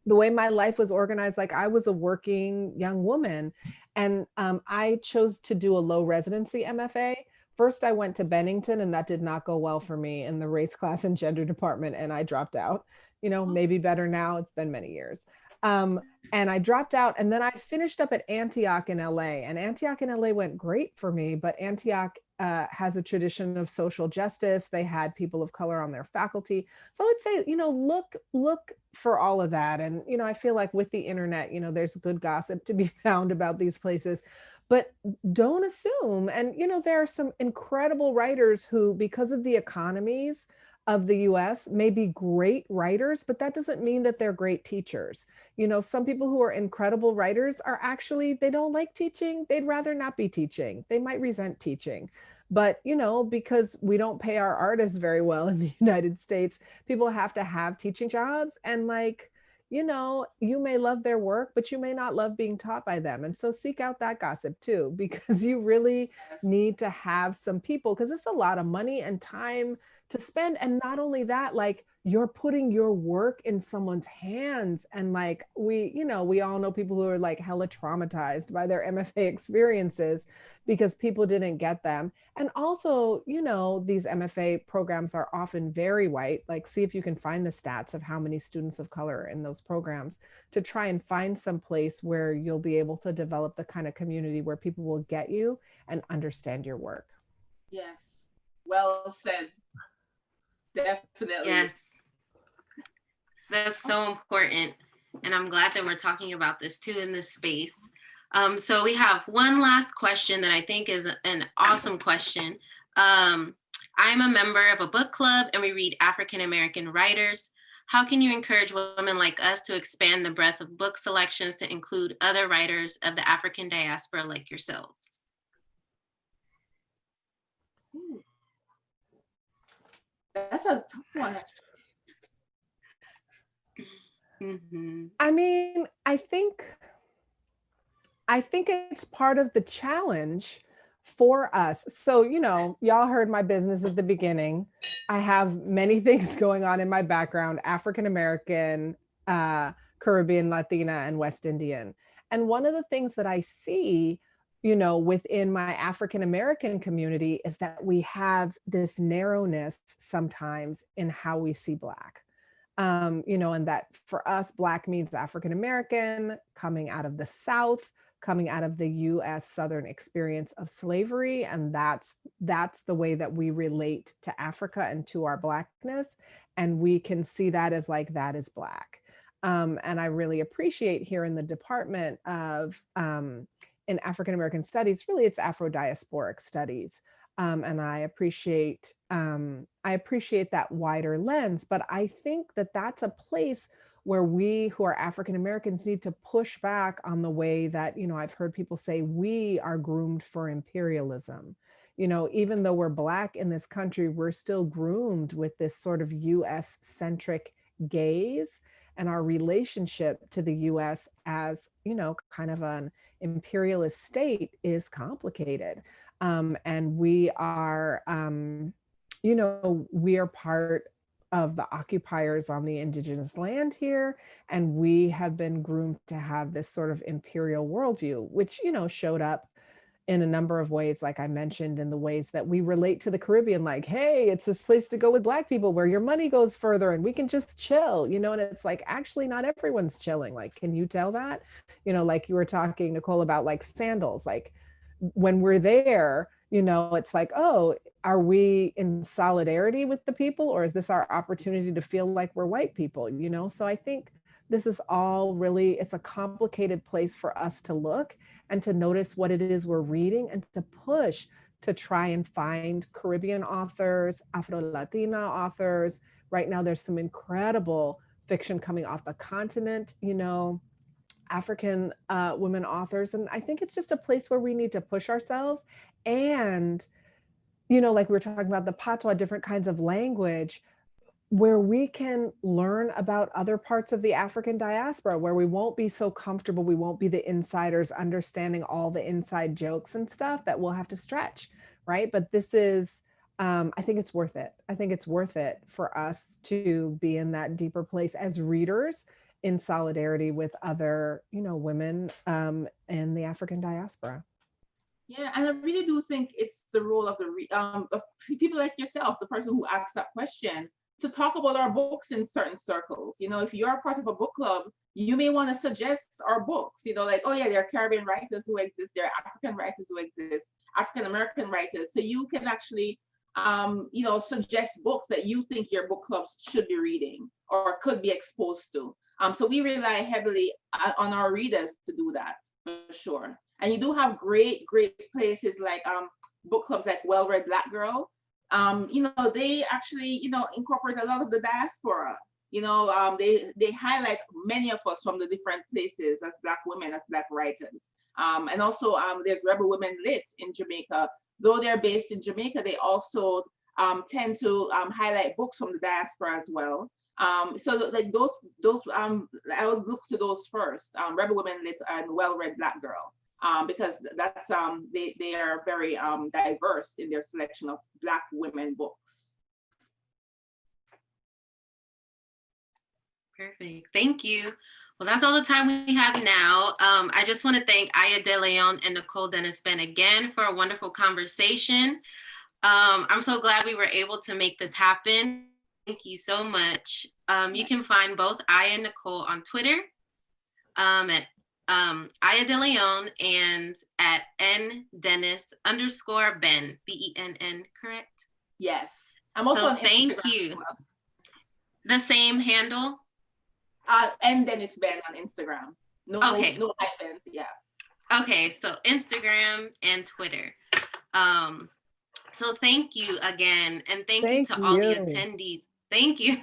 the way my life was organized, like I was a working young woman, and I chose to do a low residency MFA. First, I went to Bennington, and that did not go well for me in the race, class, and gender department, and I dropped out. You know, maybe better now, it's been many years. And I dropped out, and then I finished up at Antioch in LA, and Antioch in LA went great for me, but Antioch has a tradition of social justice. They had people of color on their faculty. So I would say, you know, look for all of that. And, you know, I feel like with the internet, you know, there's good gossip to be found about these places, but don't assume. And, you know, there are some incredible writers who, because of the economies of the US, may be great writers, but that doesn't mean that they're great teachers. You know, some people who are incredible writers are actually, they don't like teaching. They'd rather not be teaching. They might resent teaching. But, you know, because we don't pay our artists very well in the United States, people have to have teaching jobs. And, like, you know, you may love their work, but you may not love being taught by them. And so seek out that gossip too, because you really need to have some people, because it's a lot of money and time to spend. And not only that, like, you're putting your work in someone's hands. And, like, we, you know, we all know people who are like hella traumatized by their MFA experiences because people didn't get them. And also, you know, these MFA programs are often very white. Like, see if you can find the stats of how many students of color are in those programs, to try and find some place where you'll be able to develop the kind of community where people will get you and understand your work. Yes, well said. Definitely. Yes, that's so important. And I'm glad that we're talking about this too in this space. So we have one last question that I think is an awesome question. I'm a member of a book club, and we read African-American writers. How can you encourage women like us to expand the breadth of book selections to include other writers of the African diaspora like yourselves? That's a tough one. Mm-hmm. I mean, I think it's part of the challenge for us. So, you know, y'all heard my business at the beginning. I have many things going on in my background: African-American, Caribbean, Latina, and West Indian. And one of the things that I see, you know, within my African-American community is that we have this narrowness sometimes in how we see Black. You know, and that for us, Black means African-American, coming out of the South, coming out of the US Southern experience of slavery. And that's the way that we relate to Africa and to our Blackness. And we can see that as, like, that is Black. And I really appreciate here in the Department of, in African-American Studies, really it's Afro-diasporic studies. And I appreciate that wider lens, but I think that that's a place where we who are African Americans need to push back on the way that, you know, I've heard people say we are groomed for imperialism. You know, even though we're Black in this country, we're still groomed with this sort of US centric gaze, and our relationship to the US as, you know, kind of an imperialist state is complicated. And we are, you know, we are part of the occupiers on the indigenous land here. And we have been groomed to have this sort of imperial worldview, which, you know, showed up in a number of ways, like I mentioned, in the ways that we relate to the Caribbean, like, hey, it's this place to go with Black people where your money goes further and we can just chill, you know, and it's like, actually, not everyone's chilling. Like, can you tell that? You know, like you were talking, Nicole, about like sandals, like when we're there, you know, it's like, oh, are we in solidarity with the people, or is this our opportunity to feel like we're white people, you know? So I think this is all really, it's a complicated place for us to look and to notice what it is we're reading and to push to try and find Caribbean authors, Afro-Latina authors. Right now, there's some incredible fiction coming off the continent, you know, African women authors. And I think it's just a place where we need to push ourselves. And, you know, like we were talking about the patois, different kinds of language, where we can learn about other parts of the African diaspora, where we won't be so comfortable, we won't be the insiders understanding all the inside jokes and stuff that we'll have to stretch, right? But this is, I think it's worth it. I think it's worth it for us to be in that deeper place as readers in solidarity with other, you know, women in the African diaspora. Yeah, and I really do think it's the role of of people like yourself, the person who asks that question, to talk about our books in certain circles. You know, if you're part of a book club, you may want to suggest our books, you know, like, oh yeah, there are Caribbean writers who exist, there are African writers who exist, African American writers. So you can actually, you know, suggest books that you think your book clubs should be reading or could be exposed to. So we rely heavily on our readers to do that, for sure. And you do have great places like book clubs like Well Read Black Girl. You know, they actually, you know, incorporate a lot of the diaspora. You know, they highlight many of us from the different places as Black women, as Black writers. And also there's Rebel Women Lit in Jamaica. Though they're based in Jamaica, they also tend to highlight books from the diaspora as well. So like those I would look to those first, Rebel Women Lit and Well Read Black Girl. Because that's they are very diverse in their selection of Black women books. Perfect. Thank you. Well, that's all the time we have now. I just want to thank Aya de León and Nicole Dennis-Benn again for a wonderful conversation. I'm so glad we were able to make this happen. Thank you so much. You can find both Aya and Nicole on Twitter at Aya de León and at ndennis_Ben, BENN, correct? Yes. I'm also on thank Instagram you. as well. The same handle? Dennis Ben on Instagram. No hyphens, yeah. Okay, so Instagram and Twitter. So thank you again, and thank you to all the attendees. Thank you.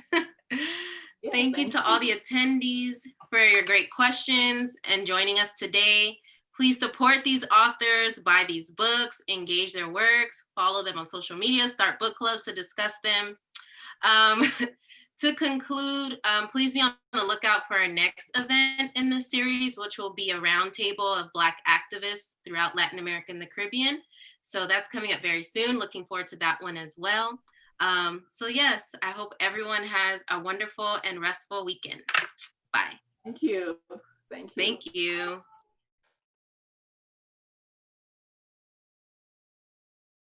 Yeah, thank you to all the attendees for your great questions and joining us today. Please support these authors, buy these books, engage their works, follow them on social media, start book clubs to discuss them. To conclude, please be on the lookout for our next event in this series, which will be a roundtable of Black activists throughout Latin America and the Caribbean. So that's coming up very soon. Looking forward to that one as well. So yes, I hope everyone has a wonderful and restful weekend. Bye. Thank you. Thank you. Thank you.